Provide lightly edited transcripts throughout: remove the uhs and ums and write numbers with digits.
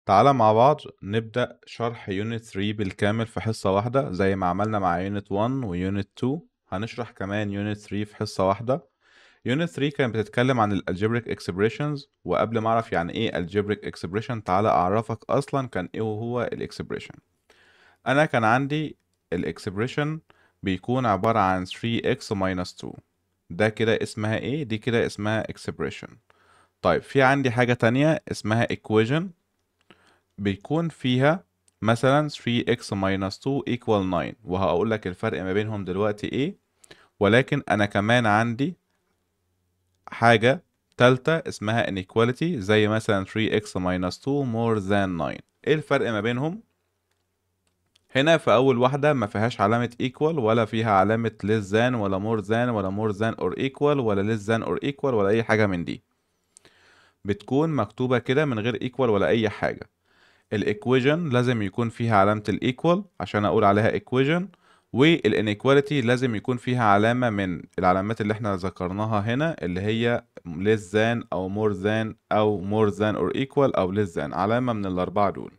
تعالى مع بعض نبدأ شرح يونت 3 بالكامل في حصة واحدة زي ما عملنا مع يونت 1 ويونت 2. هنشرح كمان يونت 3 في حصة واحدة. يونت 3 كانت بتتكلم عن الالجبريك اكسبريشنز، وقبل ما اعرف يعني ايه الجبريك اكسبريشن تعالى اعرفك اصلا كان ايه وهو الاكسبريشن. انا كان عندي الاكسبريشن بيكون عبارة عن 3x minus 2. ده كده اسمها ايه؟ دي كده اسمها expression. طيب في عندي حاجة تانية اسمها equation، بيكون فيها مثلا 3x minus 2 equal 9، وهقول لك الفرق ما بينهم دلوقتي ايه. ولكن انا كمان عندي حاجة تالتة اسمها inequality، زي مثلا 3x minus 2 more than 9. ايه الفرق ما بينهم؟ هنا في اول واحدة ما فيهاش علامة equal، ولا فيها علامة less than ولا more than ولا more than or equal ولا less than or equal ولا اي حاجة من دي. بتكون مكتوبة كده من غير equal ولا اي حاجة. الايكويجن لازم يكون فيها علامة الايكوال عشان اقول عليها ايكويجن، والانيكواليتي لازم يكون فيها علامة من العلامات اللي احنا ذكرناها هنا، اللي هي less than او more than او more than or equal او less than، علامة من الاربعة دول.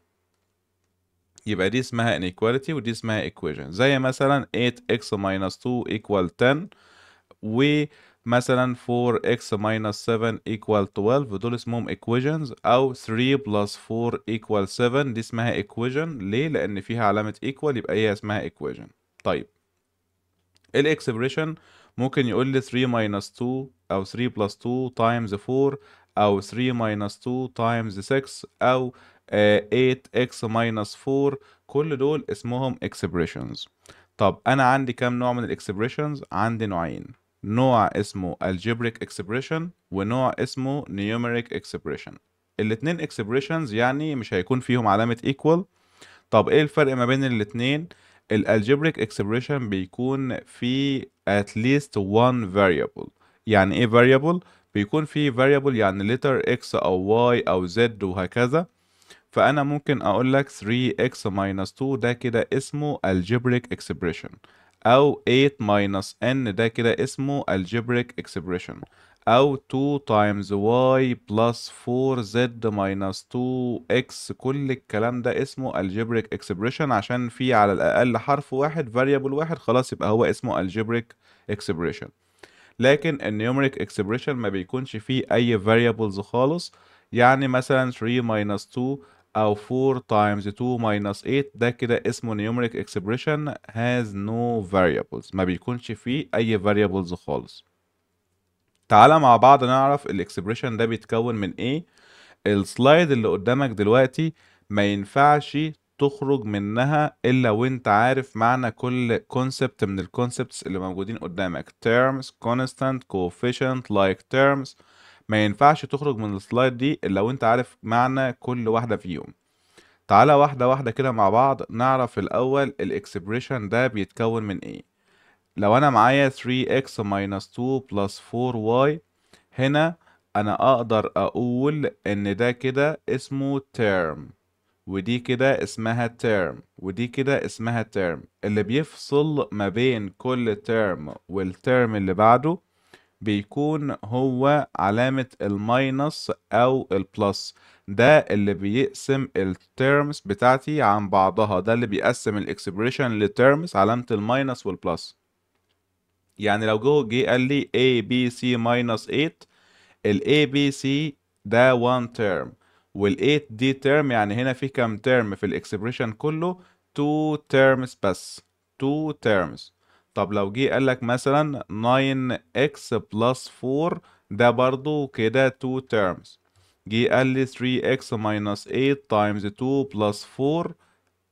يبقى دي اسمها inequality ودي اسمها equation. زي مثلا 8x minus 2 equal 10، ومثلا 4x minus 7 equal 12، دول اسمهم equations. او 3 plus 4 equal 7، دي اسمها equation. ليه؟ لان فيها علامة equal، يبقى هي اسمها equation. طيب الاكسبريشن ممكن يقول لي 3 minus 2 او 3 plus 2 times 4 او 3 minus 2 times 6 او 8x minus 4. كل دول اسمهم expressions. طب انا عندي كام نوع من الاكسبريشنز؟ عندي نوعين، نوع اسمه algebraic expression ونوع اسمه numeric expression. الاتنين expressions يعني مش هيكون فيهم علامة equal. طب ايه الفرق ما بين الاتنين؟ الالجبريك اكسبريشن بيكون في at least one variable. يعني ايه variable؟ بيكون في variable يعني letter x او y او z وهكذا. فانا ممكن اقول لك 3x minus 2 ده كده اسمه algebraic expression، او 8 minus n ده كده اسمه algebraic expression، او 2 times y plus 4z minus 2x. كل الكلام ده اسمه algebraic expression عشان في على الاقل حرف واحد variable واحد، خلاص يبقى هو اسمه algebraic expression. لكن النيومريك اكسبريشن ما بيكونش فيه اي variables خالص. يعني مثلا 3 minus 2 او 4 times 2 minus 8 ده كده اسمه numeric expression has no variables، ما بيكونش فيه اي variables خالص. تعالى مع بعض نعرف الاكسبريشن ده بيتكون من ايه. السلايد اللي قدامك دلوقتي ما ينفعش تخرج منها الا وانت عارف معنى كل كونسبت من الكونسبتس اللي موجودين قدامك. terms constant coefficient like terms، ما ينفعش تخرج من السلايد دي الا وانت عارف معنى كل واحدة فيهم. تعالى واحدة واحدة كده مع بعض نعرف الاول الاكسبريشن ده بيتكون من ايه. لو انا معايا 3x minus 2 plus 4y، هنا انا اقدر اقول ان ده كده اسمه term، ودي كده اسمها term، ودي كده اسمها term. اللي بيفصل ما بين كل term والترم اللي بعده بيكون هو علامة الماينس او البلس. ده اللي بيقسم الترمز بتاعتي عن بعضها، ده اللي بيقسم الاكسبريشن لترمز، علامة الماينس والبلس. يعني لو جه قال لي A B C minus 8، ال A B C ده one term، وال 8 دي term. يعني هنا في كام term في الاكسبريشن كله؟ 2 terms بس، 2 terms. طب لو جه قال لك مثلا 9x plus 4، ده برضو كده 2 terms. جه قال لي 3x minus 8 times 2 plus 4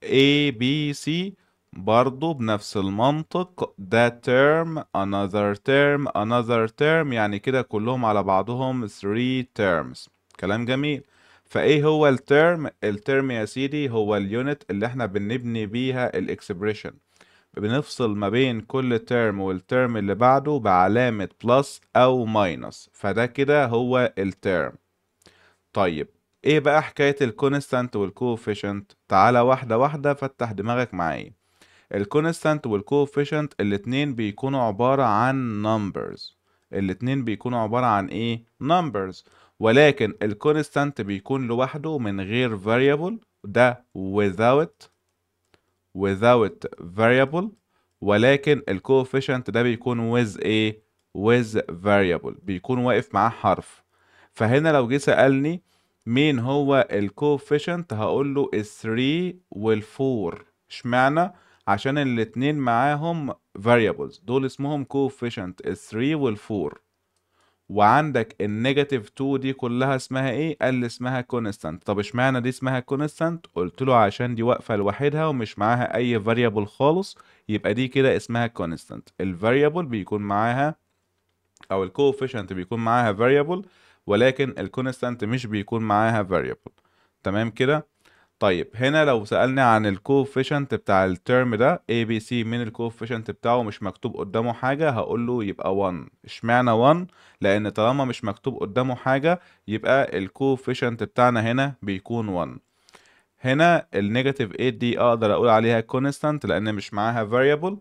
A B C، برضو بنفس المنطق، ده term another term another term، يعني كده كلهم على بعضهم 3 terms. كلام جميل. فايه هو الترم؟ الترم يا سيدي هو اليونت اللي احنا بنبني بيها الاكسبريشن، بنفصل ما بين كل ترم والترم اللي بعده بعلامة بلس او ماينس، فده كده هو الترم. طيب ايه بقى حكاية الكونستانت والكوفيشنت؟ تعالى واحدة واحدة فتح دماغك معايا. الكونستانت والكوفيشنت الاتنين بيكونوا عبارة عن numbers. الاتنين بيكونوا عبارة عن ايه؟ numbers. ولكن الكونستانت بيكون لوحده من غير variable، ده without variable. ولكن الكوفيشنت ده بيكون with ايه؟ with variable، بيكون واقف معاه حرف. فهنا لو جه سألني مين هو الكوفيشنت، هقول له ال 3 وال 4. اشمعنى؟ عشان الاتنين معاهم variables، دول اسمهم coefficient ال 3 وال 4. وعندك النيجاتيف 2 دي كلها اسمها ايه؟ قال لي اسمها كونستانت. طب اشمعنى دي اسمها كونستانت؟ قلت له عشان دي واقفه لوحدها ومش معاها اي فاريبل خالص، يبقى دي كده اسمها كونستانت. الفاريبل بيكون معاها، او الكوفيشنت بيكون معاها فاريبل، ولكن الكونستانت مش بيكون معاها فاريبل. تمام كده؟ طيب هنا لو سألني عن الكوفيشنت بتاع الترم ده ABC، من الكوفيشنت بتاعه مش مكتوب قدامه حاجة، هقول له يبقى 1. اشمعنى 1؟ لأن طالما مش مكتوب قدامه حاجة يبقى الكوفيشنت بتاعنا هنا بيكون 1. هنا النيجاتيف 8 دي أقدر أقول عليها كونستانت لأن مش معاها variable،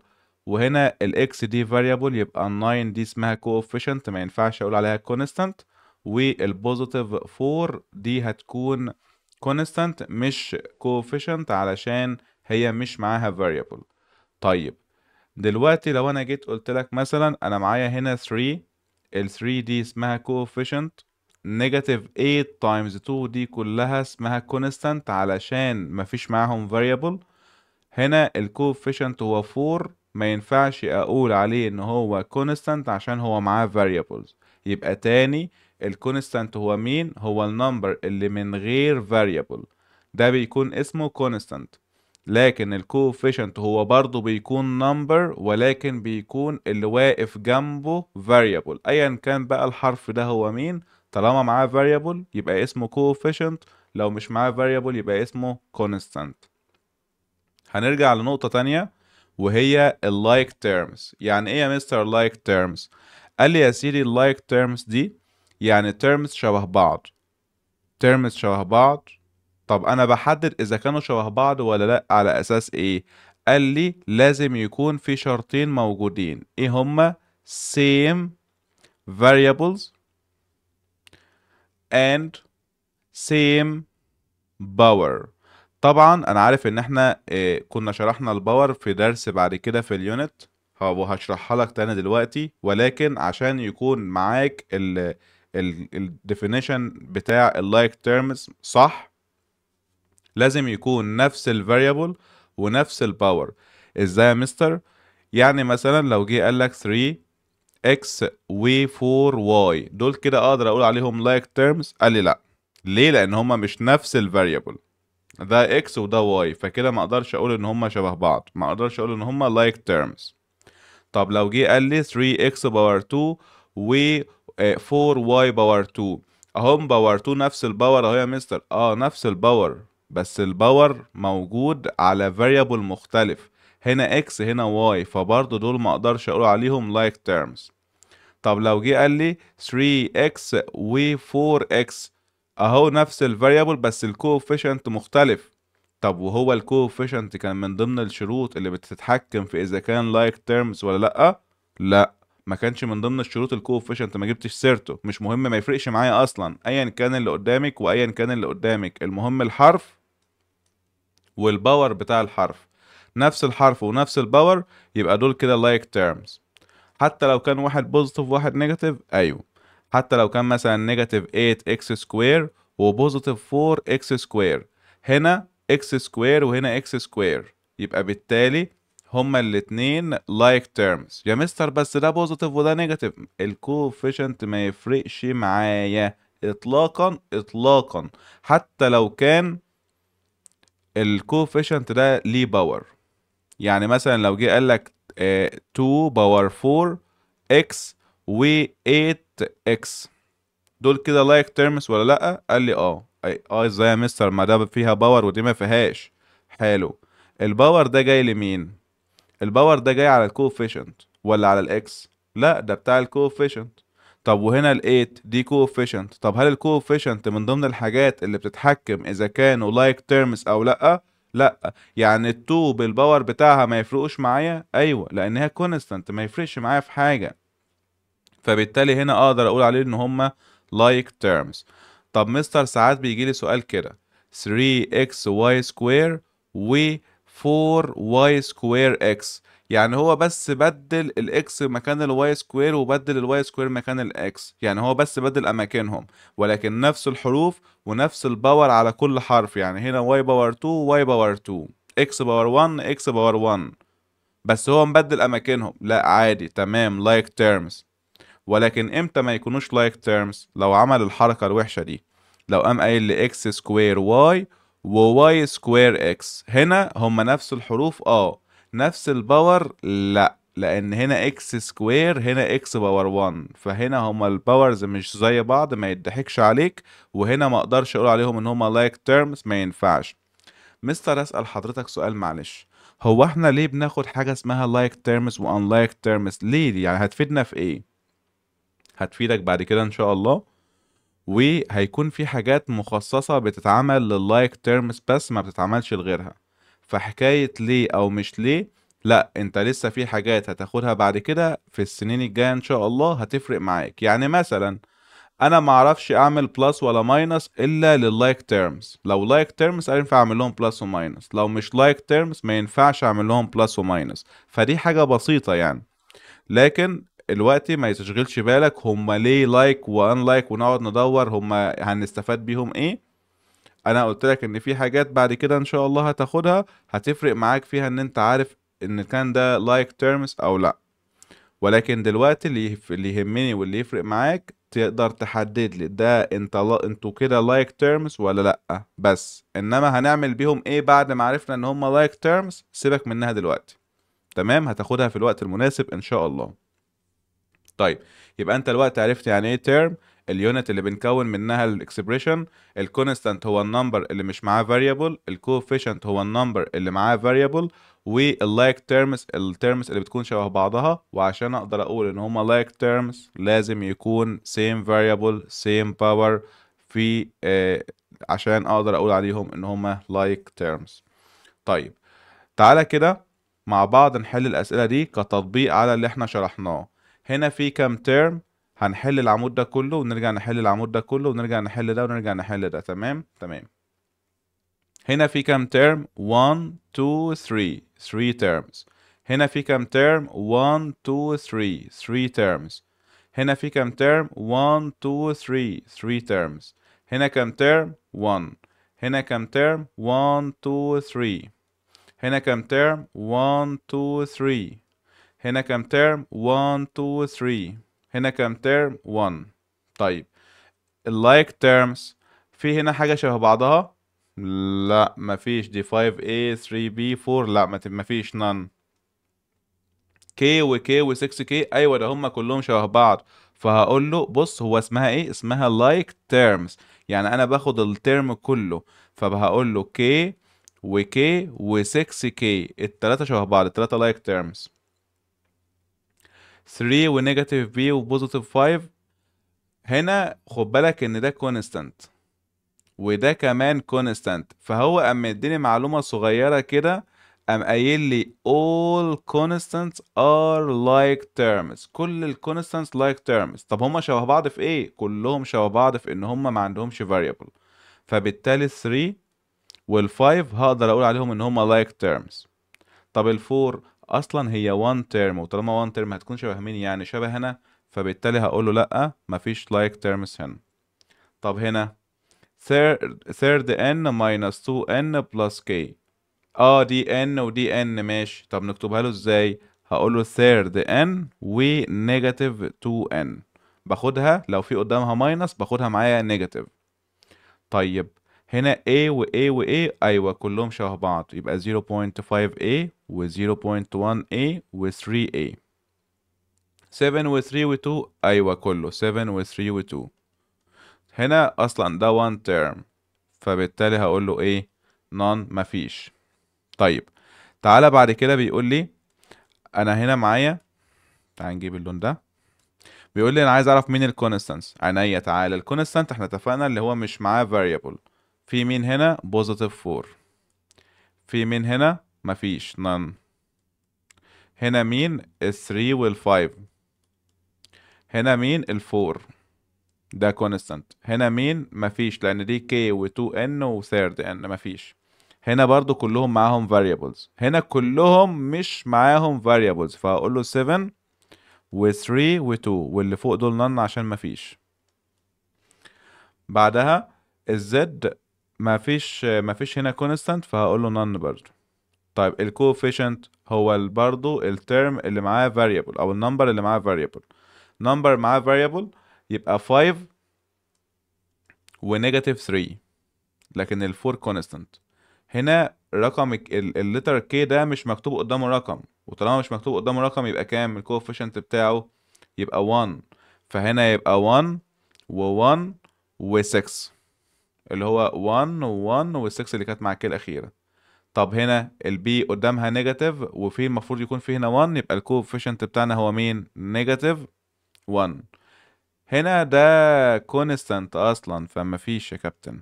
وهنا الإكس دي variable، يبقى 9 دي اسمها كوفيشنت ما ينفعش أقول عليها كونستانت. والبوزيتيف 4 دي هتكون constant مش coefficient علشان هي مش معاها variable. طيب دلوقتي لو انا جيت قلت لك مثلا انا معايا هنا 3، ال 3 دي اسمها coefficient، negative 8 times 2 دي كلها اسمها constant علشان مفيش معاهم variable. هنا ال coefficient هو 4، ما ينفعش اقول عليه ان هو constant عشان هو معاه variables. يبقى تاني الكونستانت هو مين؟ هو النمبر اللي من غير variable، ده بيكون اسمه constant. لكن الكوفيشنت هو برضو بيكون number، ولكن بيكون اللي واقف جنبه variable، ايا كان بقى الحرف ده هو مين. طالما معاه variable يبقى اسمه coefficient، لو مش معاه variable يبقى اسمه constant. هنرجع لنقطة تانية وهي ال like terms. يعني ايه يا مستر like terms؟ قال لي يا سيدي ال like terms دي يعني terms شبه بعض. terms شبه بعض. طب انا بحدد اذا كانوا شبه بعض ولا لا على اساس ايه؟ قال لي لازم يكون في شرطين موجودين. ايه هما؟ same variables and same power. طبعا انا عارف ان احنا كنا شرحنا الباور في درس بعد كده في اليونت، وهشرحها لك تاني دلوقتي. ولكن عشان يكون معاك ال definition بتاع ال like terms صح، لازم يكون نفس ال variable ونفس ال power. ازاي يا مستر؟ يعني مثلا لو جه قال لك 3x و 4y، دول كده اقدر اقول عليهم like terms؟ قال لي لا. ليه؟ لان هما مش نفس ال variable، ده اكس وده واي، فكده ما اقدرش اقول ان هما شبه بعض، ما اقدرش اقول ان هما like terms. طب لو جه قال لي 3x باور 2 و 4y باور 2، اهم باور 2 نفس الباور اهو يا مستر. نفس الباور، بس الباور موجود على variable مختلف، هنا x هنا y، فبرضه دول ما اقدرش اقول عليهم like terms. طب لو جه قال لي 3x و 4x، اهو نفس الفاريبل بس الكوفيشنت مختلف. طب وهو الكوفيشنت كان من ضمن الشروط اللي بتتحكم في اذا كان لايك تيرمز ولا لا؟ لا، ما كانش من ضمن الشروط الكوفيشنت، ما جبتش سيرته، مش مهم، ما يفرقش معايا اصلا ايا كان اللي قدامك وايا كان اللي قدامك، المهم الحرف والباور بتاع الحرف. نفس الحرف ونفس الباور يبقى دول كده لايك تيرمز. حتى لو كان واحد بوزيتيف وواحد نيجاتيف، ايوه. حتى لو كان مثلا نيجاتيف 8 اكس سكوير وبوزيتيف 4 اكس سكوير، هنا اكس سكوير وهنا اكس سكوير، يبقى بالتالي هما الاتنين لايك تيرمز. يا مستر بس ده بوزيتيف وده نيجاتيف، الكوفيشنت ما يفرقش معايا اطلاقا اطلاقا. حتى لو كان الكوفيشنت ده ليه باور، يعني مثلا لو جه قال لك 2 باور 4 اكس و 8 اكس، دول كده لايك تيرمز ولا لا؟ قال لي ازاي يا مستر، ما ده فيها باور ودي ما فيهاش. حلو. الباور ده جاي لمين؟ الباور ده جاي على الكوفيشنت ولا على الاكس؟ لا، ده بتاع الكوفيشنت. طب وهنا ال 8 دي كوفيشنت، طب هل الكوفيشنت من ضمن الحاجات اللي بتتحكم اذا كانوا لايك تيرمز او لا؟ لا، يعني ال2 بالباور بتاعها ما يفرقوش معايا؟ ايوه، لان هي كونستانت ما يفرقش معايا في حاجه، فبالتالي هنا اقدر اقول عليه ان هما like terms. طب مستر ساعات بيجي لي سؤال كده 3xy square و 4y square x، يعني هو بس بدل الاكس مكان الواي سكوير وبدل الواي سكوير مكان الاكس، يعني هو بس بدل اماكنهم، ولكن نفس الحروف ونفس الباور على كل حرف، يعني هنا y باور 2 y باور 2 x باور 1 x باور 1، بس هو مبدل اماكنهم. لا عادي تمام like terms. ولكن امتى ما يكونوش like terms؟ لو عمل الحركة الوحشة دي، لو قام قايل لي x سكوير y و y سكوير x، هنا هما نفس الحروف نفس الباور، لا لان هنا x سكوير هنا x باور 1، فهنا هما الباورز مش زي بعض ما يضحكش عليك، وهنا ما اقدرش اقول عليهم ان هما like terms، ما ينفعش. مستر اسأل حضرتك سؤال معلش، هو احنا ليه بناخد حاجة اسمها like terms و unlike terms؟ ليه؟ يعني هتفيدنا في ايه؟ هتفيدك بعد كده ان شاء الله، وهيكون في حاجات مخصصة بتتعمل لللايك تيرمز بس ما بتتعملش لغيرها. فحكاية ليه او مش ليه، لا انت لسه في حاجات هتاخدها بعد كده في السنين الجاية ان شاء الله هتفرق معاك. يعني مثلا انا ما اعرفش اعمل بلس ولا ماينس الا لللايك تيرمز، لو لايك تيرمز ينفع اعمل لهم بلس وماينس، لو مش لايك تيرمز ما ينفعش اعمل لهم بلس وماينس، فدي حاجة بسيطة يعني. لكن الوقت ما يتشغلش بالك هما ليه لايك وان لايك ونقعد ندور هما هنستفاد بيهم ايه. انا قلت لك ان في حاجات بعد كده ان شاء الله هتاخدها هتفرق معاك فيها ان انت عارف ان كان ده لايك تيرمز او لا. ولكن دلوقتي اللي يهمني واللي يفرق معاك تقدر تحدد لي ده انتوا كده لايك تيرمز ولا لا، بس انما هنعمل بيهم ايه بعد ما عرفنا ان هما لايك تيرمز سيبك منها دلوقتي. تمام، هتاخدها في الوقت المناسب ان شاء الله. طيب، يبقى انت الوقت عرفت يعني ايه تيرم، اليونت اللي بنكون منها الاكسبريشن، الكونستانت هو النمبر اللي مش معاه فاريبل، الكوفيشنت هو النمبر اللي معاه فاريبل، واللايك تيرمز التيرمز اللي بتكون شبه بعضها. وعشان اقدر اقول ان هما لايك تيرمز لازم يكون same variable same power في عشان اقدر اقول عليهم ان هما لايك تيرمز. طيب تعالى كده مع بعض نحل الأسئلة دي كتطبيق على اللي احنا شرحناه. هنا في كام ترم، هنحل العمود ده كله ونرجع نحل العمود ده كله ونرجع نحل ده ونرجع نحل ده. تمام تمام. هنا في كام ترم؟ 1 2 3 3 terms. هنا في كام ترم؟ 1 2 3 3 terms. هنا في كام ترم؟ 1 2 3 3 terms. هنا كام ترم؟ 1. هنا كام ترم؟ 1 2 3. هنا كام ترم؟ 1 2 3. هنا كام ترم؟ 1 2 3. هنا كام ترم؟ 1. طيب اللايك تيرمز في هنا حاجة شبه بعضها؟ لا مفيش، دي 5A 3B 4 لا مفيش none. K و K و 6K ايوه ده هما كلهم شبه بعض، فهقول له بص هو اسمها ايه؟ اسمها like terms، يعني انا باخد الترم كله، فهقول له K و K و 6K التلاتة شبه بعض، التلاتة like terms. 3 و negative B و positive 5 هنا خد بالك ان ده constant وده كمان constant، فهو قام مديني معلومة صغيرة كده، قام قايل لي all constants are like terms، كل ال constants like terms. طب هما شبه بعض في ايه؟ كلهم شبه بعض في ان هما ما عندهمش variable، فبالتالي 3 وال 5 هقدر اقول عليهم ان هما like terms. طب ال 4 اصلا هي one term، وطالما one term هتكون شبه مين؟ يعني شبه هنا، فبالتالي هقول له لا مفيش like terms هنا. طب هنا third n minus 2n plus k، دي n ودي n ماشي، طب نكتبها له ازاي؟ هقول له third n و negative 2n، باخدها لو في قدامها minus باخدها معايا negative. طيب هنا a و a و a ايوه كلهم شبه بعض، يبقى 0.5a و 0.1a و 3a. 7 و 3 و 2 ايوه كله 7 و 3 و 2. هنا اصلا ده one term، فبالتالي هقول له ايه؟ none مفيش. طيب تعالى بعد كده بيقول لي انا هنا معايا، تعال نجيب اللون ده، بيقول لي انا عايز اعرف مين الكونستانس. عينيا تعالى، الكونستانت احنا اتفقنا اللي هو مش معاه variable. في مين هنا؟ positive 4. في مين هنا؟ مفيش none. هنا مين؟ ال 3 وال 5. هنا مين؟ ال 4. ده كونستانت. هنا مين؟ مفيش، لان دي k و 2n و third n مفيش. هنا برضو كلهم معاهم variables، هنا كلهم مش معاهم variables، فهقول له 7 و 3 و 2 واللي فوق دول none عشان مفيش. بعدها الزد مفيش هنا constant، فهقول له none برضو. طيب الكوفيشنت هو برضو الترم اللي معاه variable او النمبر اللي معاه variable. نمبر معاه variable يبقى 5 ونيجاتيف 3، لكن الفور كونستانت. هنا رقم اللتر كي ده مش مكتوب قدامه رقم، وطالما مش مكتوب قدامه رقم يبقى كام الكوفيشنت بتاعه؟ يبقى 1. فهنا يبقى 1 و1 و6، اللي هو 1 و1 و6 اللي كانت مع الكي الأخيرة. طب هنا البي قدامها نيجاتيف وفي المفروض يكون في هنا 1، يبقى الكوفيشنت بتاعنا هو مين؟ نيجاتيف 1. هنا ده كونستانت اصلا فما فيش يا كابتن.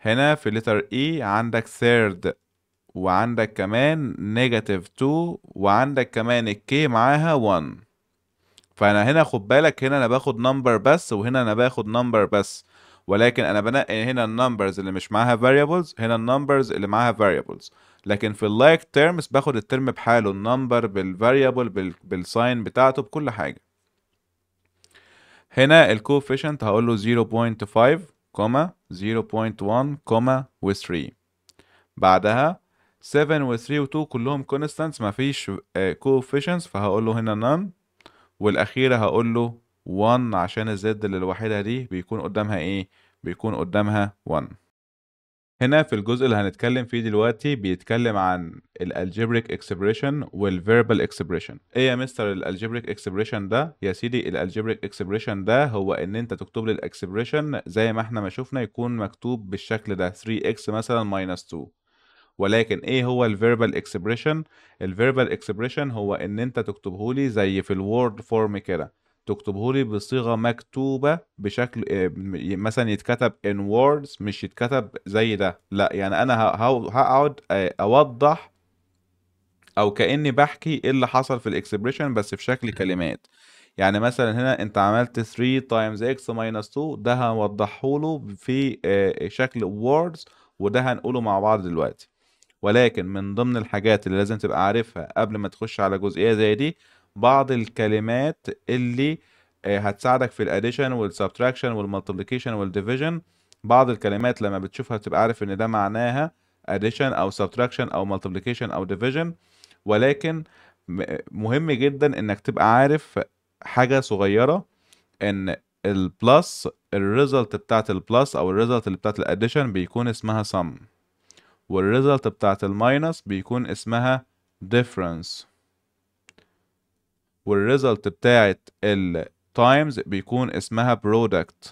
هنا في لتر اي عندك third وعندك كمان نيجاتيف 2 وعندك كمان الكي معاها 1. فانا هنا خد بالك، هنا انا باخد نمبر بس وهنا انا باخد نمبر بس، ولكن انا بنقي هنا النمبرز اللي مش معاها variables، هنا النمبرز اللي معاها variables. لكن في اللايك تيرمز باخد الترم بحاله، النمبر بالفاريبل بالساين بتاعته بكل حاجة. هنا الكوفيشنت هقول له 0.5 0.1 و 3. بعدها 7 و 3 و 2 كلهم constants مفيش coefficients، فهقول له هنا none. والأخيرة هقول له 1 عشان الزد اللي لوحدها دي بيكون قدامها ايه؟ بيكون قدامها 1. هنا في الجزء اللي هنتكلم فيه دلوقتي بيتكلم عن الالجبريك اكسبريشن والفيربال اكسبريشن. ايه يا مستر الالجبريك اكسبريشن ده؟ يا سيدي الالجبريك اكسبريشن ده هو ان انت تكتب لي الاكسبريشن زي ما احنا ما شفنا يكون مكتوب بالشكل ده 3x مثلا minus 2. ولكن ايه هو الفيربال اكسبريشن؟ الفيربال اكسبريشن هو ان انت تكتبه لي زي في الوورد فورم كده، تكتبه لي بصيغه مكتوبه بشكل مثلا يتكتب in words، مش يتكتب زي ده، لا يعني انا هقعد اوضح او كاني بحكي ايه اللي حصل في الاكسبريشن بس في شكل كلمات. يعني مثلا هنا انت عملت 3 times x minus 2، ده هنوضحه له في شكل words، وده هنقوله مع بعض دلوقتي. ولكن من ضمن الحاجات اللي لازم تبقى عارفها قبل ما تخش على جزئية زي دي بعض الكلمات اللي هتساعدك في الاديشن والسبتراكشن والمالتيبليكيشن والديفيجن. بعض الكلمات لما بتشوفها بتبقى عارف ان ده معناها addition او subtraction او multiplication او division. ولكن مهم جدا انك تبقى عارف حاجة صغيرة، ان البلس الريزلت بتاعت البلس او الريزلت اللي بتاعت الاديشن بيكون اسمها sum، والريزلت بتاعت الماينس بيكون اسمها difference، والريزلت بتاعت التايمز بيكون اسمها product.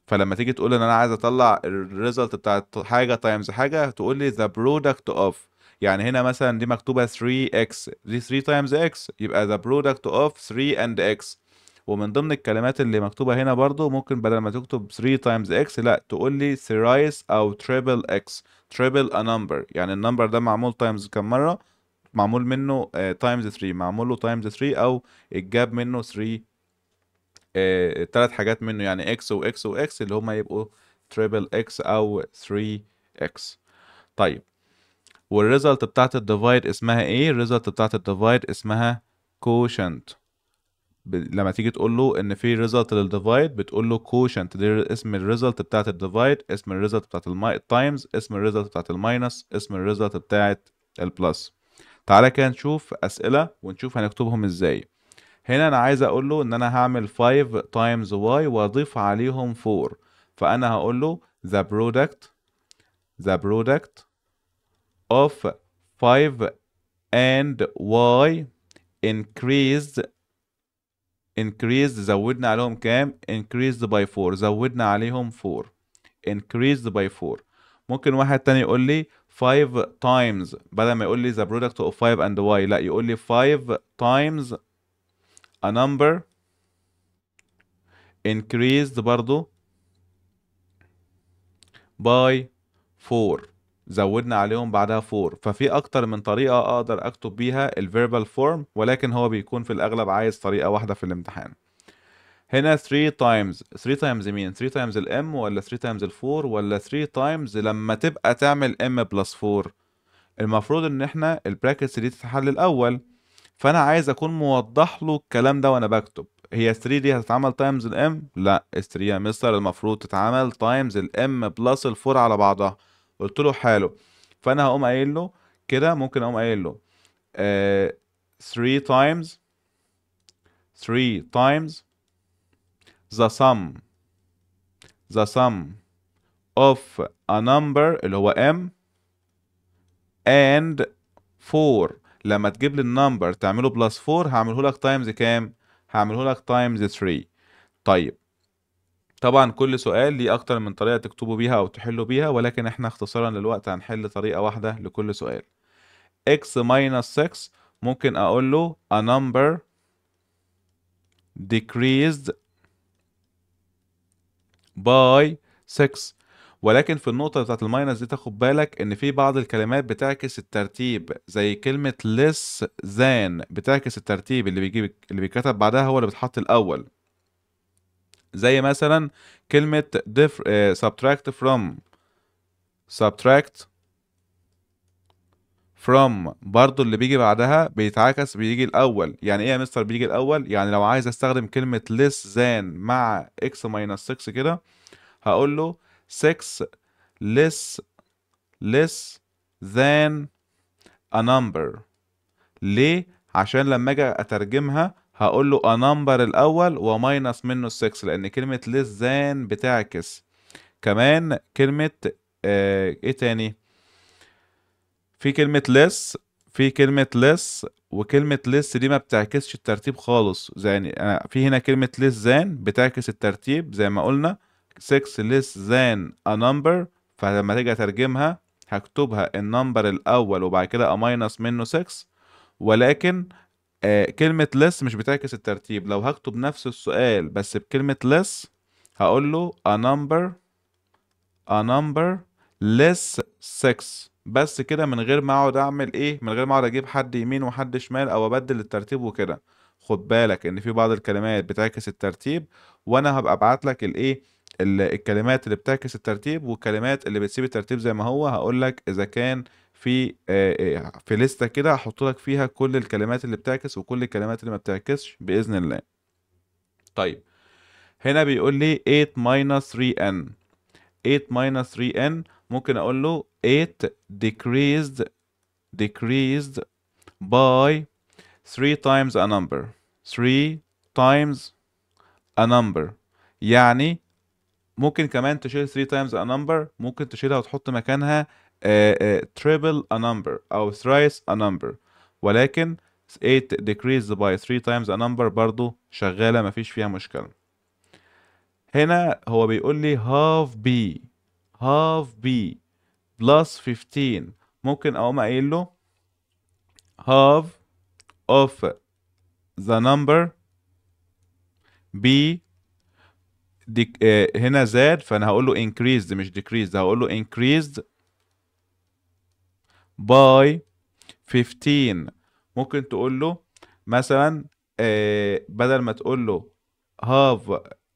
فلما تيجي تقول ان انا عايز اطلع الريزلت بتاعت حاجه تايمز حاجه تقول لي the product of، يعني هنا مثلا دي مكتوبه 3x، دي 3 تايمز x يبقى the product of 3 and x. ومن ضمن الكلمات اللي مكتوبه هنا برضو ممكن بدل ما تكتب 3 تايمز x لا تقول لي thrice او triple x. triple a number، يعني النمبر ده معمول تايمز كم مره؟ معمول منه تايمز 3، معمول له تايمز 3 او اتجاب منه 3 3 حاجات منه، يعني اكس واكس واكس اللي هما يبقوا تريبل اكس او 3 اكس. طيب والريزلت بتاعت الديفايد اسمها ايه؟ الريزلت بتاعت الديفايد اسمها كوشنت. لما تيجي تقول له ان في ريزلت للديفايد بتقول له كوشنت، دي اسم الريزلت بتاعت الديفايد، اسم الريزلت بتاعت التايمز، اسم الريزلت بتاعت الماينس، اسم الريزلت بتاعت البلس. تعالى كده نشوف اسئله ونشوف هنكتبهم ازاي. هنا انا عايز اقول له ان انا هعمل 5 times y واضيف عليهم 4، فانا هقول له the product of 5 and y increased زودنا عليهم كام؟ increased by 4، زودنا عليهم 4 increased by 4. ممكن واحد تاني يقول لي 5 times، بدل ما يقول لي the product of 5 and y لا يقول لي 5 times a number increased برضو by 4، زودنا عليهم بعدها 4. ففي اكتر من طريقة اقدر اكتب بيها الفيربال فورم، ولكن هو بيكون في الاغلب عايز طريقة واحدة في الامتحان. هنا 3 times 3 times مين؟ 3 times الام ولا 3 times الفور ولا 3 times لما تبقى تعمل ام بلس 4؟ المفروض ان احنا البراكتس دي تتحل الاول، فانا عايز اكون موضح له الكلام ده وانا بكتب. هي 3 دي هتتعمل تايمز الام؟ لا، 3 يا مستر المفروض تتعمل تايمز الام بلس الفور على بعضها. قلت له حلو. فانا هقوم قايل له كده، ممكن اقوم قايل له 3 times 3 times the sum of a number اللي هو m and 4. لما تجيب لي النمبر تعمله بلس 4 هعمله لك تايمز كام؟ هعمله لك تايمز 3. طيب طبعا كل سؤال ليه اكتر من طريقة تكتبوا بيها او تحلوا بيها، ولكن احنا اختصارا للوقت هنحل طريقة واحدة لكل سؤال. x minus 6 ممكن اقول له a number decreased by 6. ولكن في النقطة بتاعت الماينس دي تاخد بالك ان في بعض الكلمات بتعكس الترتيب، زي كلمة less than بتعكس الترتيب، اللي بيتكتب بعدها هو اللي بيتحط الاول. زي مثلا كلمة subtract from برضو اللي بيجي بعدها بيتعكس، بيجي الاول. يعني ايه يا مستر بيجي الاول؟ يعني لو عايز استخدم كلمة less than مع x minus 6 كده، هقول له 6 less than a number. ليه؟ عشان لما اجي اترجمها هقول له a number الاول وماينس منه 6، لان كلمة less than بتعكس. كمان كلمة ايه تاني؟ في كلمة less في كلمة less وكلمة less دي ما بتعكسش الترتيب خالص. زي يعني في هنا كلمة less than بتعكس الترتيب زي ما قلنا 6 less than a number. فلما تيجي اترجمها هكتبها النمبر الاول وبعد كده اماينس منه 6. ولكن كلمة less مش بتعكس الترتيب. لو هكتب نفس السؤال بس بكلمة less هقول له a number less 6. بس كده، من غير ما اقعد اعمل ايه، من غير ما اقعد اجيب حد يمين وحد شمال او ابدل الترتيب وكده. خد بالك ان في بعض الكلمات بتعكس الترتيب، وانا هبقى ابعت لك الايه الكلمات اللي بتعكس الترتيب والكلمات اللي بتسيب الترتيب زي ما هو. هقول لك اذا كان في لستة كده هحط لك فيها كل الكلمات اللي بتعكس وكل الكلمات اللي ما بتعكسش بإذن الله. طيب هنا بيقول لي 8 minus 3n. 8 minus 3n ممكن اقول له 8 decreased by 3 times a number. 3 times a number يعني ممكن كمان تشيل 3 times a number، ممكن تشيلها وتحط مكانها triple a number او thrice a number. ولكن 8 decreased by 3 times a number برضو شغالة مفيش فيها مشكلة. هنا هو بيقول لي half b plus 15. ممكن اقوم قايل له half of the number b هنا زاد، فانا هقول له increased مش decreased. هقول له increased by 15. ممكن تقول له مثلا بدل ما تقول له half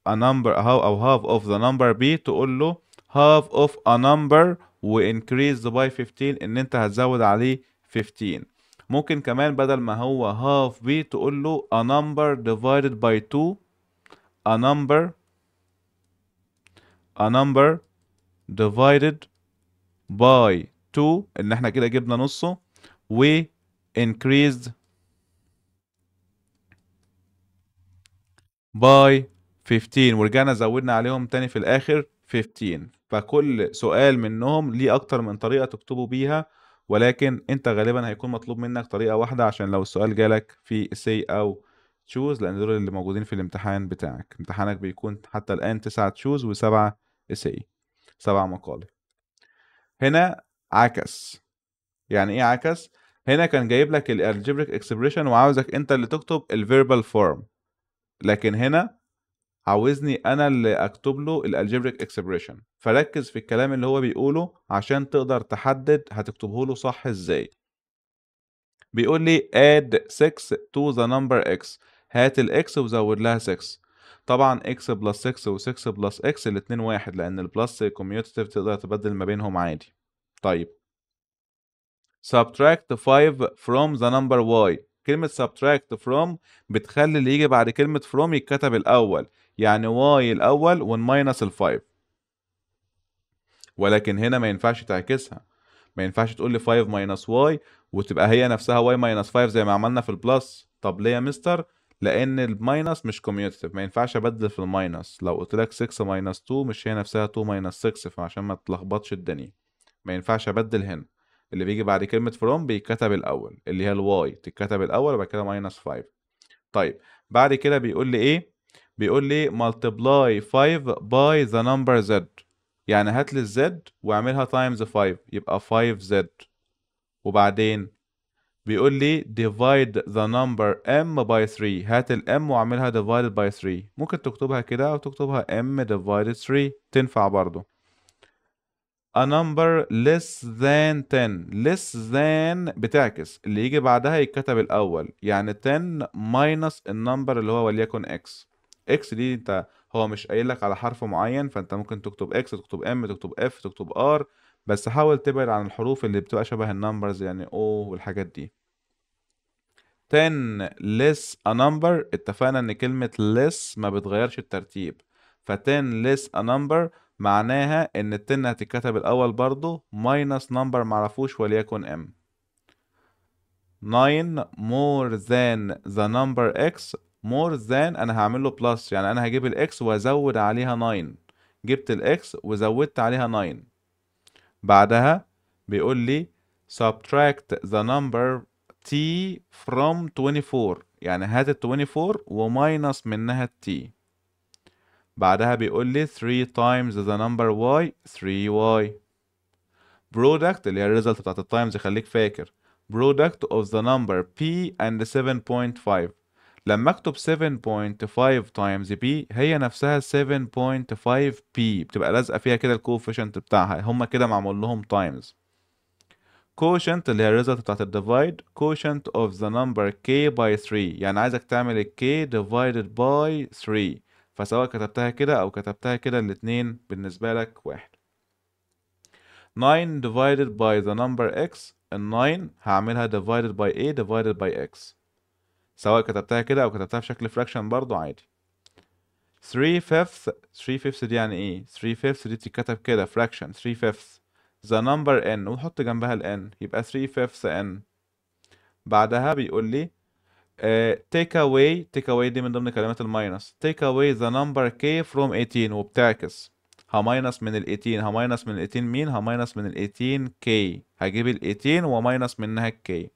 a number او half of the number b تقول له half of a number و increased by 15، ان انت هتزود عليه 15. ممكن كمان بدل ما هو half b تقول له a number divided by 2. a number divided by 2 ان احنا كده جبنا نصه، و increased by 15 ورجعنا زودنا عليهم تاني في الاخر 15. فكل سؤال منهم ليه اكتر من طريقة تكتبوا بيها، ولكن انت غالبا هيكون مطلوب منك طريقة واحدة عشان لو السؤال جالك في say او choose، لان دول اللي موجودين في الامتحان بتاعك. امتحانك بيكون حتى الان 9 choose و7 say، 7 مقالب. هنا عكس. يعني ايه عكس؟ هنا كان جايب لك الالجبريك اكسبريشن وعاوزك انت اللي تكتب الفيربال فورم، لكن هنا عاوزني انا اللي اكتب له الالجبريك اكسبريشن. فركز في الكلام اللي هو بيقوله عشان تقدر تحدد هتكتبه له صح ازاي. بيقول لي add 6 to the number x. هات الاكس وزود لها 6. طبعا x بلس 6 و 6 بلس x الاتنين واحد، لأن البلس كوميوتيتيف تقدر تبدل ما بينهم عادي. طيب subtract 5 from the number y. كلمة subtract from بتخلي اللي يجي بعد كلمة from يتكتب الأول، يعني y الأول ونماينس ال 5. ولكن هنا ما ينفعش تعكسها، ما ينفعش تقول لي 5 minus y وتبقى هي نفسها y minus 5 زي ما عملنا في البلس. طب ليه يا مستر؟ لأن الماينس مش كوميوتيتيف، ما ينفعش أبدل في الماينس. لو قلت لك 6 minus 2 مش هي نفسها 2 minus 6، فعشان ما تلخبطش الدنيا ما ينفعش أبدل هنا. اللي بيجي بعد كلمة from بيتكتب الأول، اللي هي الواي تتكتب الأول وبعد كده minus 5. طيب بعد كده بيقول لي إيه؟ بيقول لي multiply 5 by the number z. يعني هات لي الزد واعملها times 5 يبقى 5z. وبعدين بيقول لي divide the number m by 3. هات ال m واعملها divided by 3. ممكن تكتبها كده أو تكتبها m divided 3 تنفع برضو. a number less than 10. less than بتعكس، اللي يجي بعدها يتكتب الأول، يعني 10 minus النمبر اللي هو وليكن x. x دي انت هو مش قايل لك على حرف معين، فانت ممكن تكتب x تكتب m تكتب f تكتب r، بس حاول تبعد عن الحروف اللي بتبقى شبه النمبرز يعني o والحاجات دي. 10 less a number، اتفقنا ان كلمة less ما بتغيرش الترتيب، ف 10 less a number معناها ان ال 10 هتتكتب الاول برضو minus number معرفوش وليكن m. 9 more than the number x. more than انا هعمل له plus، يعني انا هجيب الاكس وازود عليها 9. جبت الاكس وزودت عليها 9. بعدها بيقول لي subtract the number t from 24. يعني هات ال 24 وماينس منها ال t. بعدها بيقول لي 3 times the number y 3y. product اللي هي الريزلت بتاعت التايمز، خليك فاكر product of the number p and 7.5. لما اكتب 7.5 times p هي نفسها 7.5p، بتبقى لازقه فيها كده الكوفيشنت بتاعها، هما كده معمول لهم times. quotient اللي هي الريزلت بتاعت الديفايد quotient of the number k by 3. يعني عايزك تعمل ال k divided by 3، فسواء كتبتها كده او كتبتها كده الاتنين بالنسبة لك واحد. 9 divided by the number x. ال 9 هعملها divided by a divided by x، سواء كتبتها كده او كتبتها بشكل fraction برضو عادي. 3 fifths. 3 fifths دي يعني ايه؟ 3 fifths دي تتكتب كده fraction 3 fifths the number n وحط جنبها ال n يبقى 3 fifths n. بعدها بيقول لي take away دي من ضمن كلمات الماينس. take away the number k from 18 وبتعكس، هماينس من ال 18. هماينس من ال 18 مين؟ هماينس من ال 18 k. هجيب ال 18 وماينس منها ال k.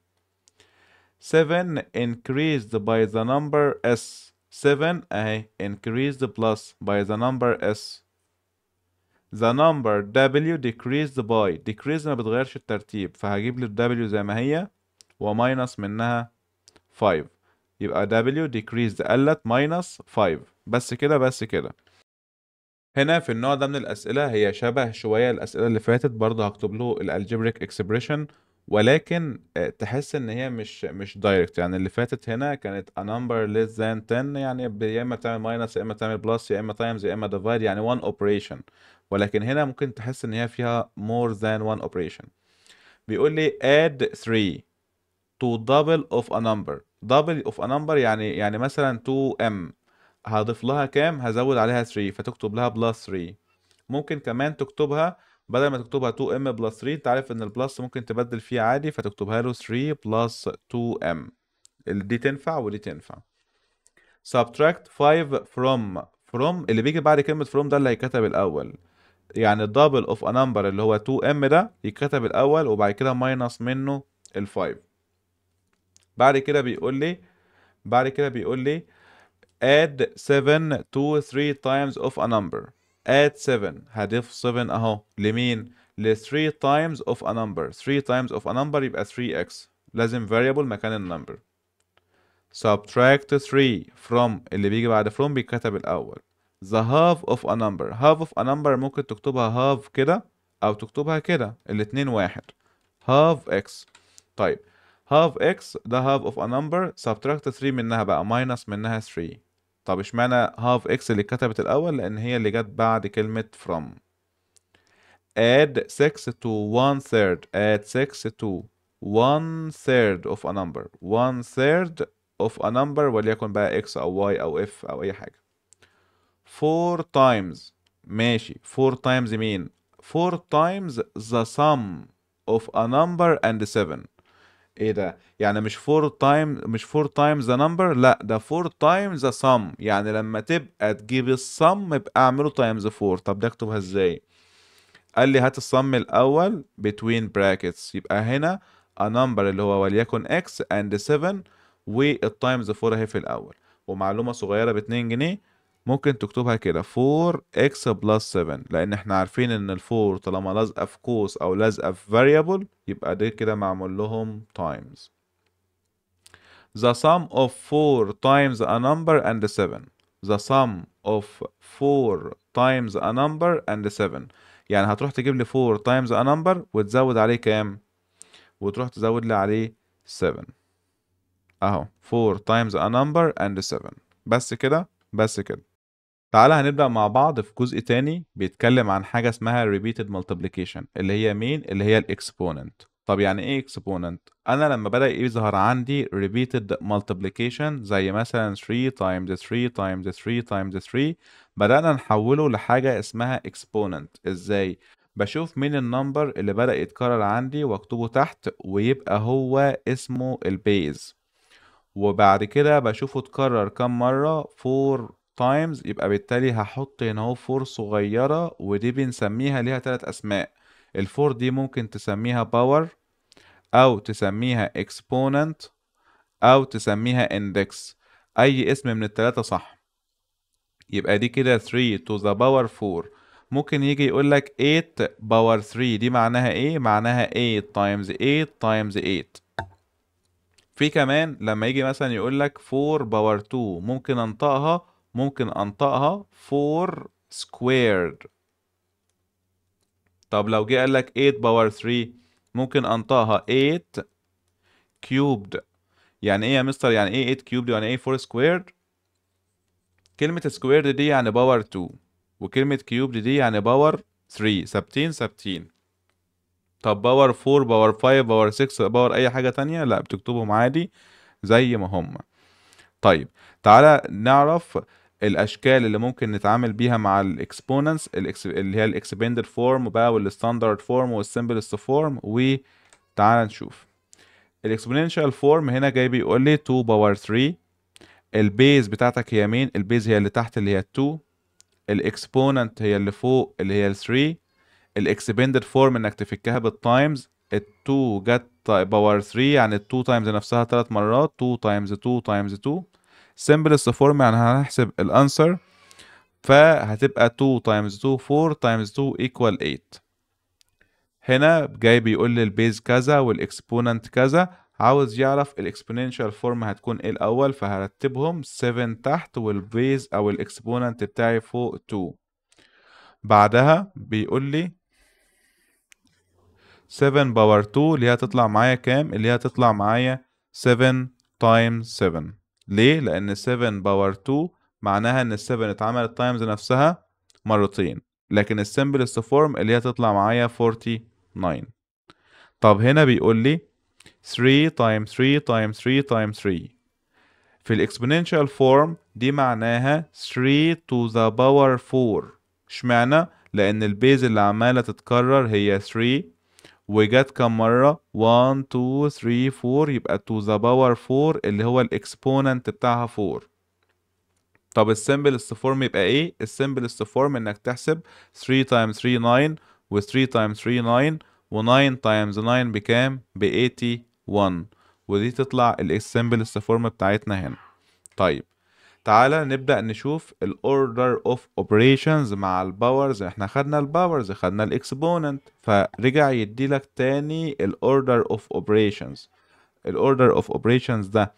7 increased by the number s. 7 اهي increased plus by the number s. the number w decreased by. decreased ما بتغيرش الترتيب، فهجيب لي ال w زي ما هي وماينس منها 5. يبقى w decreased قلت minus 5. بس كده بس كده. هنا في النوع ده من الأسئلة هي شبه شوية الأسئلة اللي فاتت، برضه هكتب له الالجبريك اكسبريشن، ولكن تحس ان هي مش دايركت. يعني اللي فاتت هنا كانت a number less than 10، يعني يا اما تعمل ماينس يا اما تعمل بلس يا اما تايمز يا اما ديفايد، يعني one operation. ولكن هنا ممكن تحس ان هي فيها more than one operation. بيقول لي add 3 to double of a number. double of a number يعني مثلا 2m هضيف لها كام؟ هزود عليها 3 فتكتب لها بلس 3. ممكن كمان تكتبها بدل ما تكتبها 2m بلس 3، انت عارف ان البلس ممكن تبدل فيه عادي، فتكتبها له 3 بلس 2m. دي تنفع ودي تنفع. subtract 5 from اللي بيجي بعد كلمة from ده اللي هيكتب الأول، يعني double of a number اللي هو 2m ده يكتب الأول وبعد كده ماينس منه ال 5. بعد كده بيقول لي add 7 to 3 times of a number. add 7 هضيف 7 اهو لمين؟ ل 3 times of a number. 3 times of a number يبقى 3x، لازم variable مكان النمبر. subtract 3 from اللي بيجي بعد from بيتكتب الأول. the half of a number. half of a number ممكن تكتبها half كده أو تكتبها كده، الاتنين واحد. half x. طيب half x ده half of a number، subtract 3 منها بقى minus منها 3. طب اشمعنى half x اللي اتكتبت الأول؟ لأن هي اللي جت بعد كلمة from. add 6 to 1/3. add 6 to 1/3 of a number. 1/3 of a number وليكن بقى x أو y أو f أو أي حاجة. 4 times. ماشي. 4 times مين؟ 4 times the sum of a number and 7. ايه ده؟ يعني مش 4 times the number، لا ده 4 times the sum. يعني لما تبقى تجيب السم يبقى اعمله times 4. طب ده اكتبها ازاي؟ قال لي هات السم الاول between brackets، يبقى هنا a number اللي هو وليكن x and 7 والتايمز 4 اهي في الاول. ومعلومة صغيرة ب2 جنيه، ممكن تكتبها كده 4x plus 7، لان احنا عارفين ان الفور طالما لازقة في قوس او لازقة في variable يبقى دي كده معمول لهم times. The sum of 4 times a number and 7. The sum of 4 times a number and 7. يعني هتروح تجيب لي 4 times a number وتزود عليه كام؟ وتروح تزود لي عليه 7. اهو 4 times a number and 7. بس كده، بس كده. تعالى هنبدأ مع بعض في جزء تاني بيتكلم عن حاجة اسمها repeated multiplication، اللي هي مين؟ اللي هي الاكسبوننت. طب يعني ايه اكسبوننت؟ انا لما بدأ يظهر عندي repeated multiplication زي مثلا 3 times 3 times 3 times 3، بدأنا نحوله لحاجة اسمها exponent. ازاي؟ بشوف مين النمبر اللي بدأ يتكرر عندي واكتبه تحت ويبقى هو اسمه البيز، وبعد كده بشوفه اتكرر كم مرة 4 times، يبقى بالتالي هحط هنا اهو 4 صغيرة، ودي بنسميها ليها 3 اسماء. الفور دي ممكن تسميها باور او تسميها exponent او تسميها index. اي اسم من التلاتة صح. يبقى دي كده 3 to the power 4. ممكن يجي يقول لك 8 باور 3، دي معناها ايه؟ معناها 8 times 8 times 8. في كمان لما يجي مثلا يقول لك 4 باور 2، ممكن انطقها 4 squared. طب لو جه قال لك 8 باور 3، ممكن انطقها 8 cubed. يعني ايه يا مستر؟ يعني ايه 8 cubed يعني ايه 4 squared؟ كلمة squared دي يعني باور 2، وكلمة cubed دي يعني باور 3. ثابتين ثابتين. طب باور 4 باور 5 باور 6 باور اي حاجة تانية؟ لا، بتكتبهم عادي زي ما هم. طيب تعالى نعرف الاشكال اللي ممكن نتعامل بيها مع الاكسبوننتس، اللي هي الاكسباندد فورم بقى والستاندرد فورم والسمبلست فورم. وتعالى نشوف الاكسبوننشال فورم. هنا جاي بيقول لي 2 باور 3. البيز بتاعتك هي مين؟ البيز هي اللي تحت اللي هي 2. الاكسبوننت هي اللي فوق اللي هي 3. الاكسباندد فورم انك تفكها بالتايمز. ال2 جت باور 3 يعني ال2 تايمز نفسها 3 مرات، 2 تايمز 2 تايمز 2. simplest form يعني هنحسب الانسر، فهتبقى 2 تايمز 2 4 تايمز 2 equal 8. هنا جاي بيقول لي البيز كذا والاكسبوننت كذا، عاوز يعرف الاكسبوننشال فورم هتكون ايه الاول، فهرتبهم 7 تحت والبيز او الاكسبوننت بتاعي فوق 2. بعدها بيقول لي 7 باور 2 اللي هي هتطلع معايا كام؟ اللي هي هتطلع معايا 7 تايمز 7. ليه؟ لأن 7 باور 2 معناها إن ال 7 اتعملت تايمز نفسها مرتين، لكن السمبلست فورم اللي هي هتطلع معايا 49. طب هنا بيقول لي 3 تايمز 3 تايمز 3 تايمز 3. في الاكسبوننشال فورم دي معناها 3 to the power 4. اشمعنى؟ لأن البيز اللي عمالة تتكرر هي 3، وجت كم مرة؟ 1 2 3 4، يبقى to the power 4 اللي هو الاكسبوننت بتاعها 4. طب السمبلست فورم يبقى ايه؟ السمبلست فورم انك تحسب 3 times 3 9، و 3 times 3 9، و 9 times 9 بكام؟ ب 81، ودي تطلع السمبلست فورم بتاعتنا هنا. طيب تعالى نبدأ نشوف الاوردر اوف اوبريشنز مع الباورز. احنا خدنا الباورز، خدنا الاكسبوننت، فرجع يدي لك تاني الاوردر اوف اوبريشنز. الاوردر اوف اوبريشنز ده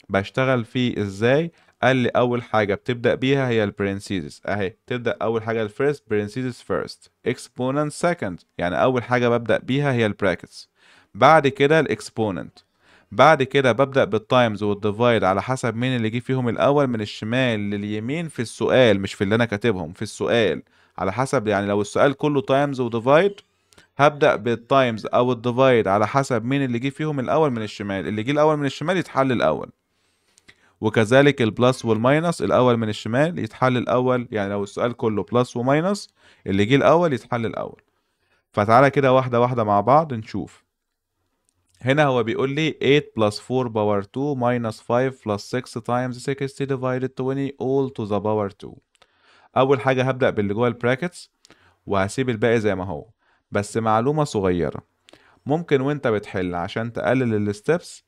بشتغل فيه ازاي؟ قال لي اول حاجه بتبدا بيها هي البرنسيزس اهي. تبدا اول حاجه الفيرست برنسيزس فيرست، اكسبوننت سكند، يعني اول حاجه ببدا بيها هي البراكتس. بعد كده الاكسبوننت، بعد كده ببدأ بالتايمز والديفايد على حسب مين اللي جه فيهم الأول من الشمال لليمين في السؤال، مش في اللي أنا كاتبهم في السؤال. على حسب، يعني لو السؤال كله تايمز وديفايد هبدأ بالتايمز أو الديفايد على حسب مين اللي جه فيهم الأول من الشمال. اللي جه الأول من الشمال يتحل الأول، وكذلك البلس والماينس الأول من الشمال يتحل الأول. يعني لو السؤال كله بلس وماينس اللي جه الأول يتحل الأول. فتعالى كده واحدة واحدة مع بعض نشوف. هنا هو بيقول لي 8 plus 4 power 2 minus 5 plus 6 times 60 divided 20 all to the power 2. أول حاجة هبدأ باللي جوه البراكتس وهسيب الباقي زي ما هو. بس معلومة صغيرة، ممكن وانت بتحل عشان تقلل الستبس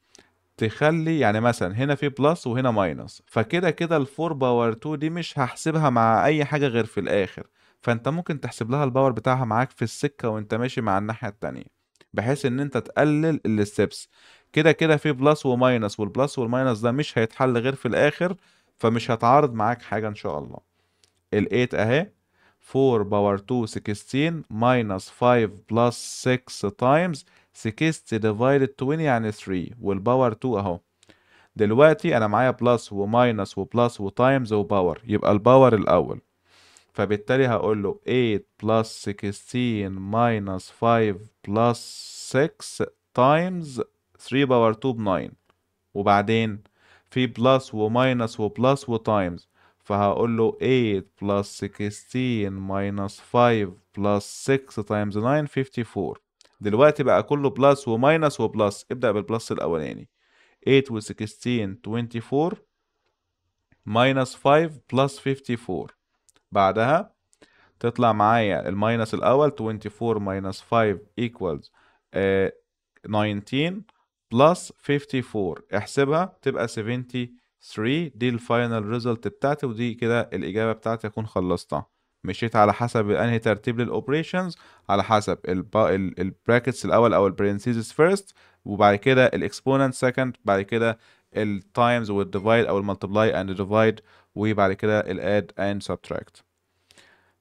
تخلي يعني مثلا هنا في بلس وهنا ماينس، فكده كده الفور باور 2 دي مش هحسبها مع اي حاجة غير في الاخر. فانت ممكن تحسب لها الباور بتاعها معاك في السكة وانت ماشي مع الناحية التانية، بحيث ان انت تقلل الستبس. كده كده في بلس وماينس، والبلس والماينس ده مش هيتحل غير في الاخر، فمش هتعارض معاك حاجة ان شاء الله. ال 8 اهي 4 باور 2 16 minus 5 plus 6 times 60 divided 20 يعني 3، والباور 2 اهو. دلوقتي انا معايا بلس وماينس وبلس وتايمز وباور، يبقى الباور الاول. فبالتالي هقول له 8 plus 16 minus 5 plus 6 times 3 باور 2 ب 9. وبعدين في بلس وماينس وبلس وتايمز، فهقول له 8 plus 16 minus 5 plus 6 times 9 54. دلوقتي بقى كله بلس وماينس وبلس. ابدأ بالبلس الأولاني 8 و 16 24 minus 5 plus 54. بعدها تطلع معايا الماينس الأول 24 minus 5 equals 19 plus 54. احسبها تبقى 73. دي الفاينل ريزلت بتاعتي، ودي كده الإجابة بتاعتي أكون خلصتها. مشيت على حسب أنهي ترتيب للأوبريشنز، على حسب البراكتس الأول أو البرنسيزز فيرست، وبعد كده الإكسبوننت سكند، بعد كده التايمز والديفايد أو الملتبلاي أند ديفايد، وبعد كده الاد أند سبتراكت.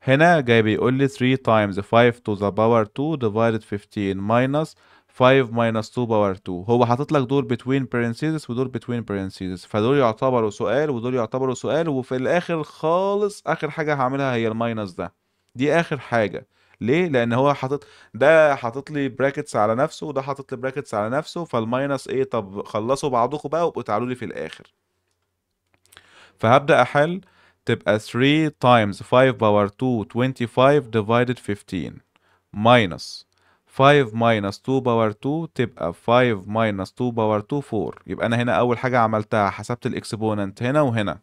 هنا جاي بيقول لي 3 times 5 to the power 2 divided 15 minus 5 minus 2 power 2. هو حاطط لك دول between parentheses ودول between parentheses، فدول يعتبروا سؤال ودول يعتبروا سؤال. وفي الاخر خالص اخر حاجة هعملها هي الماينس ده، دي اخر حاجة. ليه؟ لان هو حاطط ده حاطط لي براكتس على نفسه وده حاطط لي براكتس على نفسه، فالماينس ايه؟ طب خلصوا بعضكم بقى وابقوا تعالوا لي في الاخر. فهبدأ أحل. تبقى 3 times 5 power 2 25 divided 15 minus 5 minus 2 power 2 تبقى 5 minus 2 power 2 4. يبقى أنا هنا أول حاجة عملتها حسبت الإكسبوننت هنا وهنا.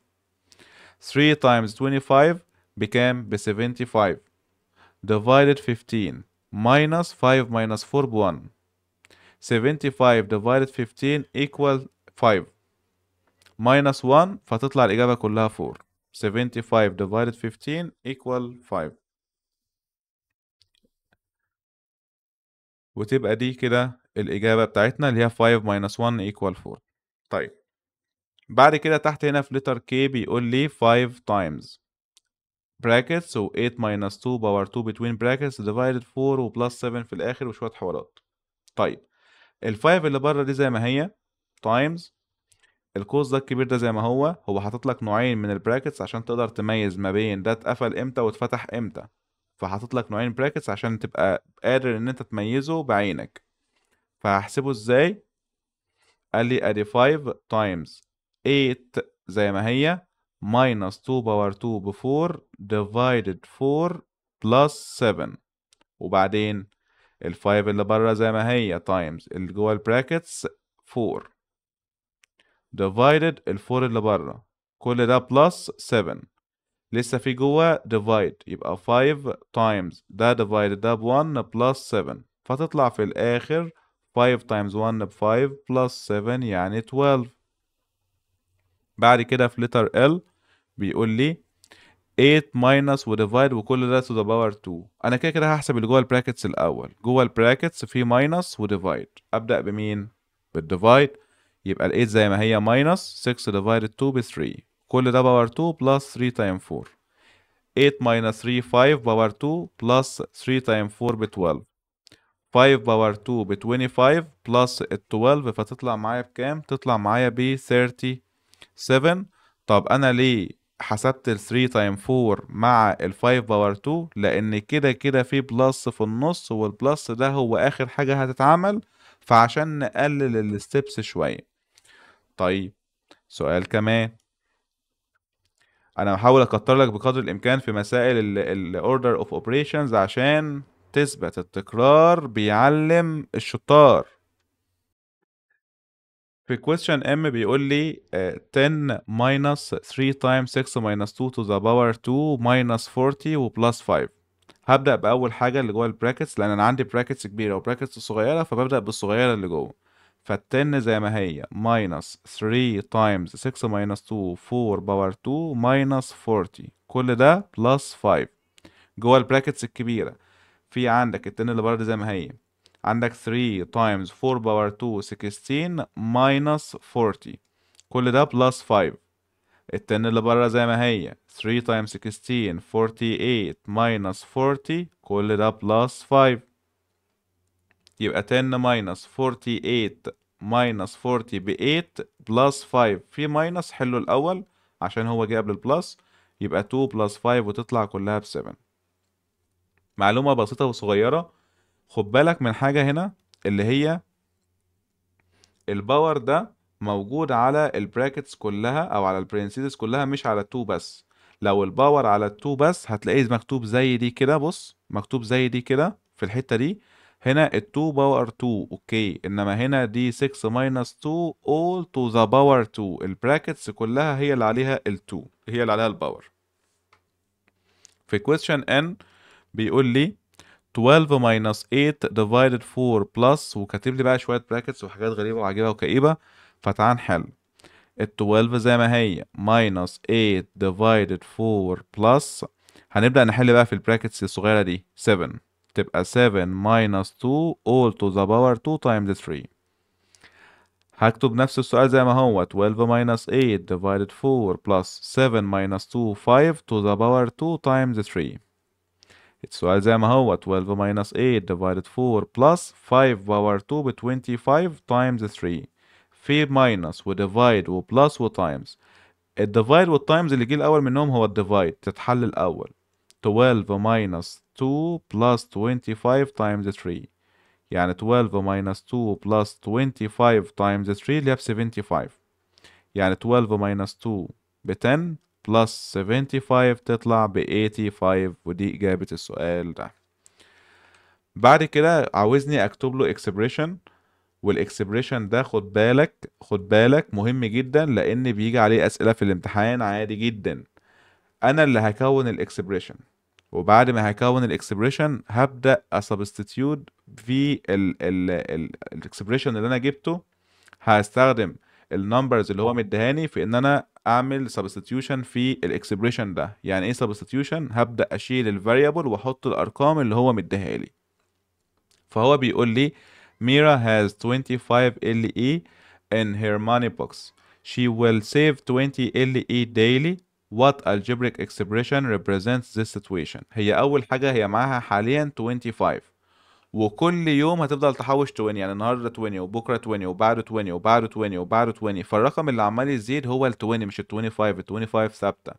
3 times 25 بكام؟ ب 75 divided 15 minus 5 minus 4 ب 1. 75 divided 15 equal 5 minus 1، فتطلع الإجابة كلها 4. 75 divided 15 equal 5. وتبقى دي كده الإجابة بتاعتنا اللي هي 5 minus 1 equal 4. طيب بعد كده تحت هنا في letter K بيقول لي 5 times brackets و 8 minus 2 power 2 between brackets divided 4 و plus 7 في الآخر وشوية حوارات. طيب ال 5 اللي بره دي زي ما هي times القوس ده الكبير ده زي ما هو حاطط لك نوعين من البراكتس عشان تقدر تميز ما بين ده اتقفل امتى واتفتح امتى. فحاطط لك نوعين براكتس عشان تبقى قادر ان انت تميزه بعينك. فهحسبه ازاي؟ قال لي ادي 5 times 8 زي ما هي minus 2 باور 2 ب 4 divided 4 plus 7. وبعدين ال 5 اللي بره زي ما هي times اللي جوه البراكتس 4 divided ال 4 اللي بره كل ده plus 7. لسه في جوه divide، يبقى 5 times ده divided ده ب 1 plus 7، فتطلع في الآخر 5 times 1 ب 5 plus 7 يعني 12. بعد كده في letter L بيقول لي 8 minus و divide وكل ده to the power 2. أنا كده كده هحسب اللي جوه البراكتس الأول. جوه البراكتس في minus و divide، أبدأ بمين؟ بالديفايد. يبقى ال 8 زي ما هي minus 6 divided 2 ب 3، كل ده باور 2 plus 3 times 4. 8 minus 3 5 باور 2 plus 3 times 4 ب 12. 5 باور 2 ب 25 بلس ال 12 فتطلع معايا بكام؟ تطلع معايا ب 37. طب انا ليه حسبت ال 3 تايم 4 مع ال 5 باور 2؟ لان كده كده في بلس في النص، والبلس ده هو اخر حاجة هتتعمل، فعشان نقلل الستبس شوية. طيب سؤال كمان. انا بحاول اكتر لك بقدر الامكان في مسائل الاوردر اوف اوبريشنز عشان تثبت التكرار بيعلم الشطار. في question M بيقول لي 10 minus 3 times 6 minus 2 to the power 2 minus 40 و plus 5. هبدأ بأول حاجة اللي جوه البراكتس، لأن أنا عندي براكتس كبيرة وبراكتس صغيرة، فببدأ بالصغيرة اللي جوه. فال10 زي ما هي minus 3 times 6 minus 2 4 power 2 minus 40، كل ده plus 5 جوه البراكتس الكبيرة. في عندك ال10 اللي بره دي زي ما هي، عندك 3 times 4 power 2 16 minus 40، كل ده plus 5. ال10 اللي بره زي ما هي 3 times 16 48 minus 40، كل ده plus 5. يبقى 10 minus 48 minus 40 ب 8 plus 5. في minus حلو الأول عشان هو جه قبل البلس، يبقى 2 plus 5 وتطلع كلها ب 7. معلومة بسيطة وصغيرة، خد بالك من حاجة هنا، اللي هي الباور ده موجود على البراكتس كلها او على البرنسيسز كلها، مش على التو بس. لو الباور على التو بس هتلاقيه مكتوب زي دي كده، بص مكتوب زي دي كده في الحتة دي. هنا التو باور 2 اوكي، انما هنا دي 6 minus 2 all to the power 2، البراكتس كلها هي اللي عليها ال2، هي اللي عليها الباور. في question N بيقول لي 12 minus 8 divided 4 plus، وكاتب لي بقى شوية براكتس وحاجات غريبة وعجيبة وكئيبة. فتعال نحل. ال 12 زي ما هي minus 8 divided 4 plus، هنبدأ نحل بقى في البراكتس الصغيرة دي 7، تبقى 7 minus 2 all to the power 2 times 3. هكتب نفس السؤال زي ما هو 12 minus 8 divided 4 plus 7 minus 2 5 to the power 2 times 3. السؤال زي ما هو 12 minus 8 divided 4 plus 5 power 2 ب 25 times 3. في minus و divide و plus و times. الديفايد والتايمز اللي جه الأول منهم هو الديفايد، تتحل الأول. 12 minus 2 plus 25 times 3، يعني 12 minus 2 plus 25 times 3 اللي هي ب 75، يعني 12 minus 2 ب 10 plus 75 تطلع ب 85، ودي إجابة السؤال ده. بعد كده عاوزني اكتب له اكسبريشن، والاكسبريشن ده خد بالك خد بالك مهم جدا، لان بيجي عليه اسئله في الامتحان عادي جدا. انا اللي هكون الاكسبريشن، وبعد ما هكون الاكسبريشن هبدا اسبستيتيوت في الاكسبريشن اللي انا جبته. هستخدم النمبرز اللي هو مديهاني في ان انا اعمل سبستيتيوشن في الاكسبريشن ده. يعني ايه سبستيتيوشن؟ هبدا اشيل الفاريبل واحط الارقام اللي هو مديها لي. فهو بيقول لي Mira has 25 LE in her money box. She will save 20 LE daily. What algebraic expression represents this situation؟ هي أول حاجة هي معاها حاليا 25، وكل يوم هتفضل تحوش 20، يعني النهارده 20 وبكره 20 وبعده 20 وبعده 20 وبعده 20، فالرقم اللي عمال يزيد هو ال 20 مش ال 25. ال 25 ثابته،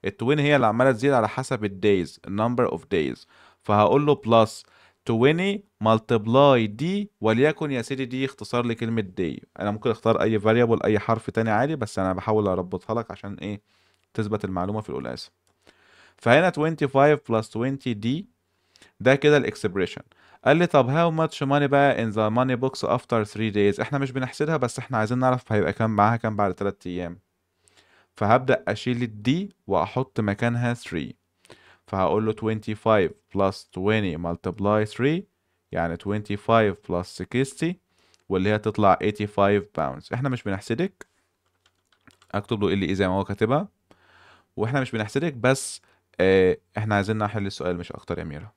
ال 20 هي اللي عماله تزيد على حسب الدايز، النمبر اوف دايز. فهقول له بلس 20 ملتبلاي دي، وليكن يا سيدي دي اختصار لكلمه دي. انا ممكن اختار اي فاريبل اي حرف تاني عادي، بس انا بحاول اربطها لك عشان ايه تثبت المعلومه في القلاصه. فهنا 25 بلس 20 دي، ده كده الاكسبريشن. قال لي طب how much money بقى in the money box after 3 days؟ احنا مش بنحسبها، بس احنا عايزين نعرف هيبقى كام معاها كام بعد 3 ايام. فهبدأ اشيل الدي واحط مكانها 3. فهقول له 25 plus 20 multiply 3، يعني 25 plus 60، واللي هي تطلع 85 pounds. احنا مش بنحسدك، اكتب له اللي ايه زي ما هو كاتبها، واحنا مش بنحسدك، بس احنا عايزين نحل السؤال مش اكتر يا ميرا.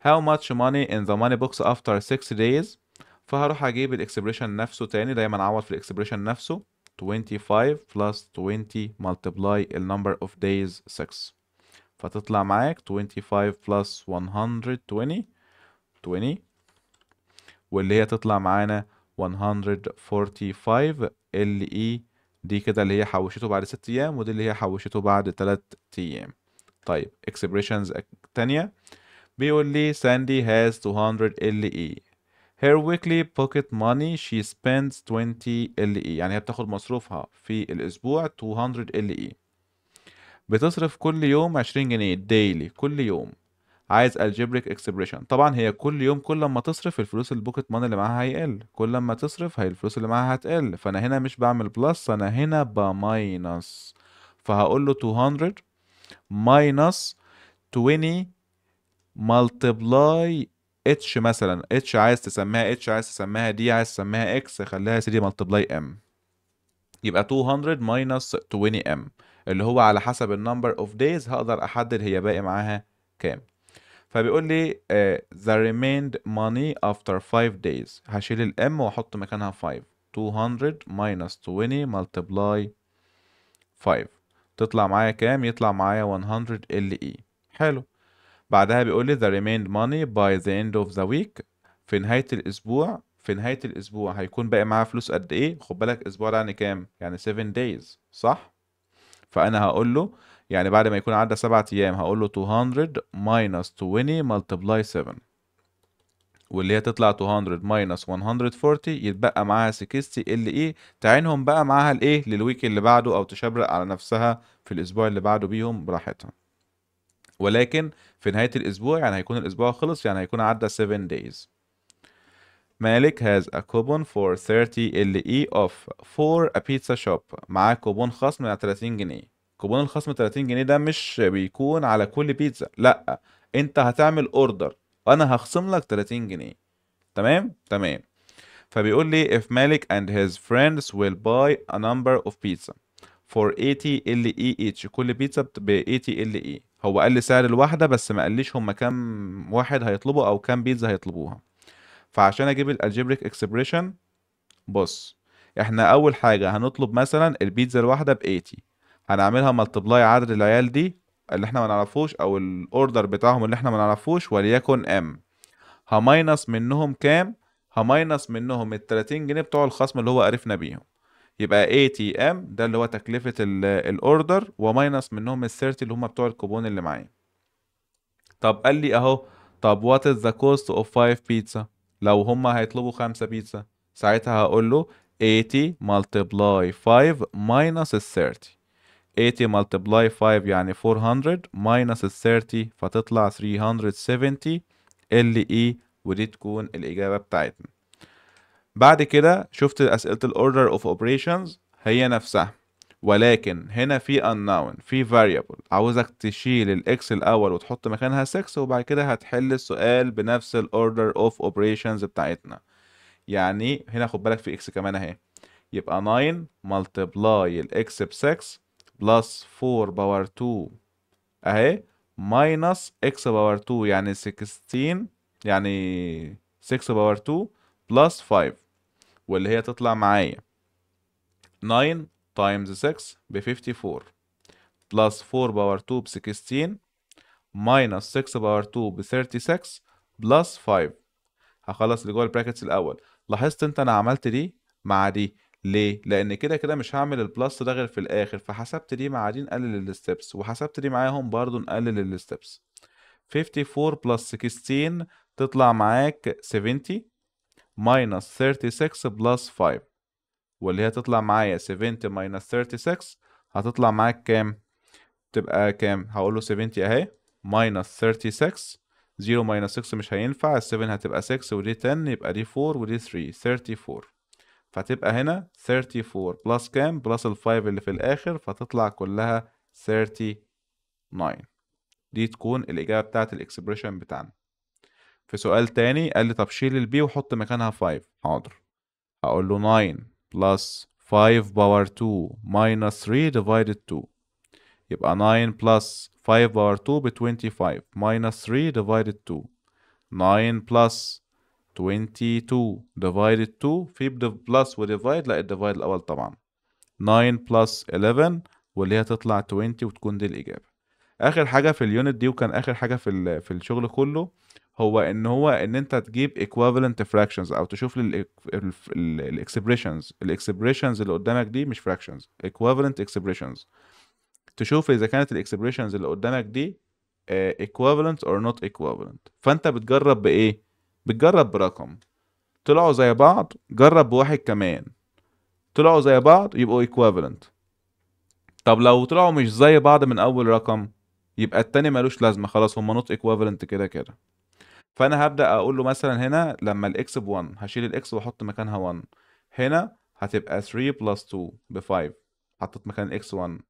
How much money in the money box after 6 days؟ فهروح اجيب الاكسبريشن نفسه تاني، دايما اعوض في الاكسبريشن نفسه. 25 plus 20 multiply ال number of days 6، فتطلع معاك 25 plus 120 20 واللي هي تطلع معانا 145 LE. دي كده اللي هي حوشته بعد 6 أيام، ودي اللي هي حوشته بعد 3 أيام. طيب expressions تانية بيقول لي Sandy has 200 LE. Her weekly pocket money she spends 20 LE. يعني هي بتاخد مصروفها في الأسبوع 200 LE. بتصرف كل يوم 20 جنيه daily كل يوم. عايز algebraic expression. طبعا هي كل يوم كل ما تصرف الفلوس البوكيت ماني اللي معاها هيقل، كل ما تصرف هي الفلوس اللي معاها هتقل، فانا هنا مش بعمل بلس، انا هنا بماينس. فهقول له 200 minus 20 multiply اتش. مثلا اتش عايز تسميها اتش، عايز تسميها دي، عايز تسميها اكس، خليها يا سيدي multiply ام. يبقى 200 minus 20 ام اللي هو على حسب النمبر اوف دايز هقدر احدد هي باقي معاها كام. فبيقول لي the remained money after 5 days. هشيل الام واحط مكانها 5. 200 minus 20 multiply 5 تطلع معايا كام؟ يطلع معايا 100 LE. حلو. بعدها بيقول لي the remained money by the end of the week. في نهاية الأسبوع، في نهاية الأسبوع هيكون باقي معايا فلوس قد إيه؟ خد بالك أسبوع ده يعني كام؟ يعني 7 days صح؟ فأنا هقول له يعني بعد ما يكون عدى 7 أيام هقول له 200 minus 20 multiply 7، واللي هي تطلع 200 minus 140 يتبقى معاها 60 LE. تعينهم بقى معاها الإيه للويك اللي بعده، أو تشبرق على نفسها في الأسبوع اللي بعده بيهم براحتها. ولكن في نهاية الأسبوع يعني هيكون الأسبوع خلص، يعني هيكون عدى 7 days. مالك has a coupon for 30 LE off for a pizza shop. معاه كوبون خصم على 30 جنيه. كوبون الخصم 30 جنيه ده مش بيكون على كل بيتزا، لا، انت هتعمل اوردر وانا هخصم لك 30 جنيه. تمام تمام. فبيقول لي if Malik and his friends will buy a number of pizza for 80 LE each. كل بيتزا ب 80 LE. هو قال لي سعر الواحدة بس ما قاليش هما كام واحد هيطلبوا او كام بيتزا هيطلبوها. فعشان اجيب الالجبريك اكسبريشن، بص، احنا اول حاجة هنطلب مثلا البيتزا الواحدة ب 80، هنعملها ملتبلاي عدد العيال دي اللي احنا ما نعرفوش او الاوردر بتاعهم اللي احنا ما نعرفوش، وليكن ام. هماينس منهم كام؟ هماينس منهم ال 30 جنيه بتوع الخصم اللي هو عرفنا بيهم. يبقى 80 ام ده اللي هو تكلفة الاوردر، وماينس منهم ال 30 اللي هم بتوع الكوبون اللي معايا. طب قال لي اهو، طب what is the cost of 5 pizza؟ لو هم هيطلبوا 5 بيتزا ساعتها هقول له 80 multiply 5 minus ال 30. 80 multiply 5 يعني 400 minus ال 30 فتطلع 370 LE، ودي تكون الإجابة بتاعتنا. بعد كده شفت أسئلة ال order of operations هي نفسها، ولكن هنا في unknown، في variable، عاوزك تشيل الاكس الأول وتحط مكانها 6، وبعد كده هتحل السؤال بنفس ال order of operations بتاعتنا. يعني هنا خد بالك في اكس كمان اهي، يبقى 9 multiply الاكس ب 6 plus 4 باور 2 اهي minus x باور 2 يعني 16، يعني 6 باور 2 plus 5، واللي هي تطلع معايا 9 times 6 ب 54 plus 4 باور 2 ب 16 minus 6 باور 2 ب 36 plus 5. هخلص اللي جوه البراكتس الاول. لاحظت انت انا عملت دي مع دي ليه؟ لان كده كده مش هعمل البلس ده غير في الاخر، فحسبت دي مع دي نقلل الستبس، وحسبت دي معاهم برضو نقلل الستبس. 54 بلس 16 تطلع معاك 70 minus 36 بلس 5، واللي هي تطلع معايا 70 minus 36 هتطلع معاك كام؟ تبقى كام؟ هقول له 70 اهي minus 36، 0 minus 6 مش هينفع، ال 7 هتبقى 6 ودي 10 يبقى دي 4 ودي 3 34. فتبقى هنا 34 بلس كام؟ بلس ال 5 اللي في الآخر، فتطلع كلها 39. دي تكون الإجابة بتاعت الإكسبريشن بتاعنا. في سؤال تاني قال لي طب شيل البي وحط مكانها 5. حاضر. هقول له 9 بلس 5 باور 2 minus 3 divided 2، يبقى 9 plus 5 باور 2 ب 25 minus 3 divided 2. 9 plus 22 divided 2 في بلس وديفايد، لا الديفايد الأول طبعا. 9 plus 11 واللي هي تطلع 20 وتكون دي الإجابة. آخر حاجة في اليونت دي، وكان آخر حاجة في الشغل كله، هو ان انت تجيب equivalent fractions او تشوف لي الاكسبريشنز اللي قدامك دي مش fractions، equivalent expressions. تشوف اذا كانت الاكسبريشنز اللي قدامك دي equivalent or not equivalent. فانت بتجرب بايه؟ بتجرب برقم، طلعوا زي بعض جرب بواحد كمان، طلعوا زي بعض يبقوا equivalent. طب لو طلعوا مش زي بعض من اول رقم، يبقى التاني ملوش لازمه، خلاص هما not equivalent كده كده. فانا هبدا اقول له مثلا هنا لما الاكس ب 1 هشيل الاكس واحط مكانها 1. هنا هتبقى 3 بلس 2 ب 5، حطيت مكان الاكس 1.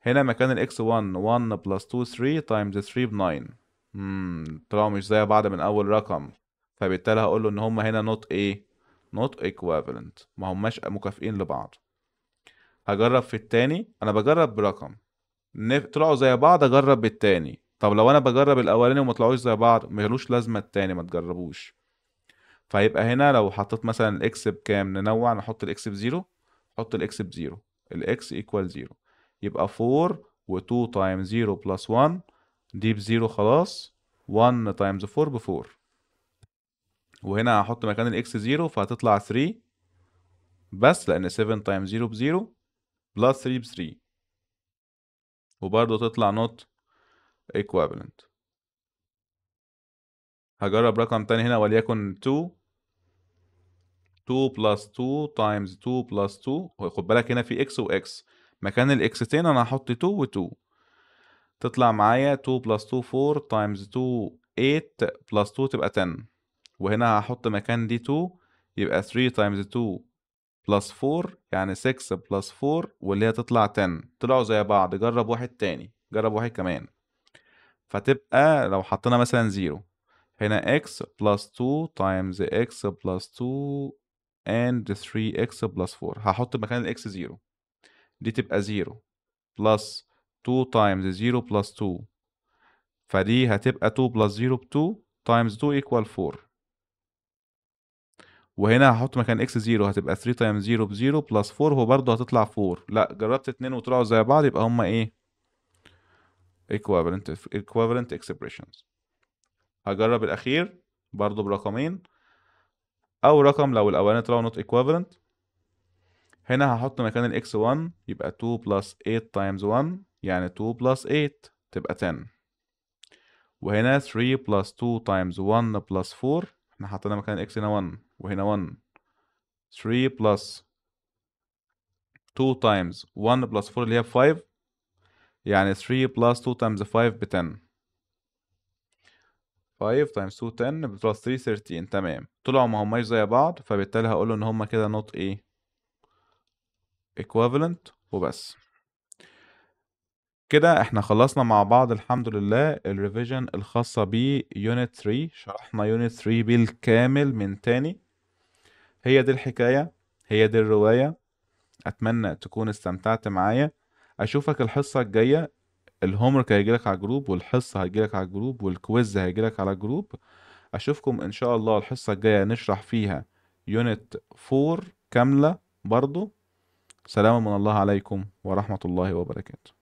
هنا مكان الاكس 1 1 بلس 2 3 تايمز 3 ب 9. طلعوا مش زي بعض من اول رقم، فبالتالي هقول له ان هما هنا نوت ايه، نوت equivalent، ما هماش مكافئين لبعض. هجرب في التاني، انا بجرب برقم، طلعوا زي بعض اجرب بالتاني. طب لو انا بجرب الاولاني وما طلعوش زي بعض ملوش لازمه التاني، ما تجربوش. فهيبقى هنا لو حطيت مثلا الاكس بكام، ننوع نحط الاكس بزيرو، حط الاكس بزيرو، الاكس ايكوال زيرو، يبقى 4 و2 تايمز 0 بلس 1 دي بزيرو خلاص، 1 تايمز 4 ب4. وهنا هحط مكان الاكس زيرو فهتطلع 3 بس، لان 7 تايمز 0 بزيرو بلس 3 ب3، وبرضه تطلع نوت equivalent. هجرب رقم تاني هنا وليكن 2 بلس 2 تايمز 2 بلس 2. خد بالك هنا في اكس واكس، مكان الاكستين انا هحط 2 و2، تطلع معايا 2 بلس 2 4 تايمز 2 8 بلس 2 تبقى 10. وهنا هحط مكان دي 2، يبقى 3 تايمز 2 بلس 4 يعني 6 بلس 4 واللي هي تطلع 10. طلعوا زي بعض، جرب واحد تاني، جرب واحد كمان. فتبقى لو حطينا مثلا 0، هنا x plus 2 times x plus 2 and 3x plus 4، هحط مكان ال x 0، دي تبقى 0 plus 2 times 0 plus 2، فدي هتبقى 2 plus 0 ب 2 times 2 equal 4. وهنا هحط مكان x 0 هتبقى 3 times 0 ب 0 plus 4، هو برضه هتطلع 4. لا جربت اتنين وطلعوا زي بعض يبقى هما ايه، equivalent expressions. هجرب الأخير برضه برقمين، او رقم لو الاولاني طلعوا not equivalent. هنا هحط مكان الاكس 1 يبقى 2 plus 8 times 1 يعني 2 plus 8 تبقى 10. وهنا 3 plus 2 times 1 plus 4، احنا حطينا مكان الاكس هنا 1 وهنا 1، 3 plus 2 times 1 plus 4 اللي هي 5 يعني 3 plus 2 times 5 ب 10. 5 times 2 10 plus 3 13. تمام، طلعوا ما هماش زي بعض، فبالتالي هقول له ان هما كده not ايه equivalent وبس. كده احنا خلصنا مع بعض الحمد لله الريفيجن الخاصة بيونت 3. شرحنا يونت 3 بالكامل من تاني. هي دي الحكاية، هي دي الرواية. اتمنى تكون استمتعت معايا. اشوفك الحصة الجاية. الهومورك هيجيلك على الجروب، والحصة هيجيلك على الجروب، والكويز هيجيلك على الجروب. اشوفكم ان شاء الله الحصة الجاية نشرح فيها يونت 4 كاملة برضو. سلام من الله عليكم ورحمة الله وبركاته.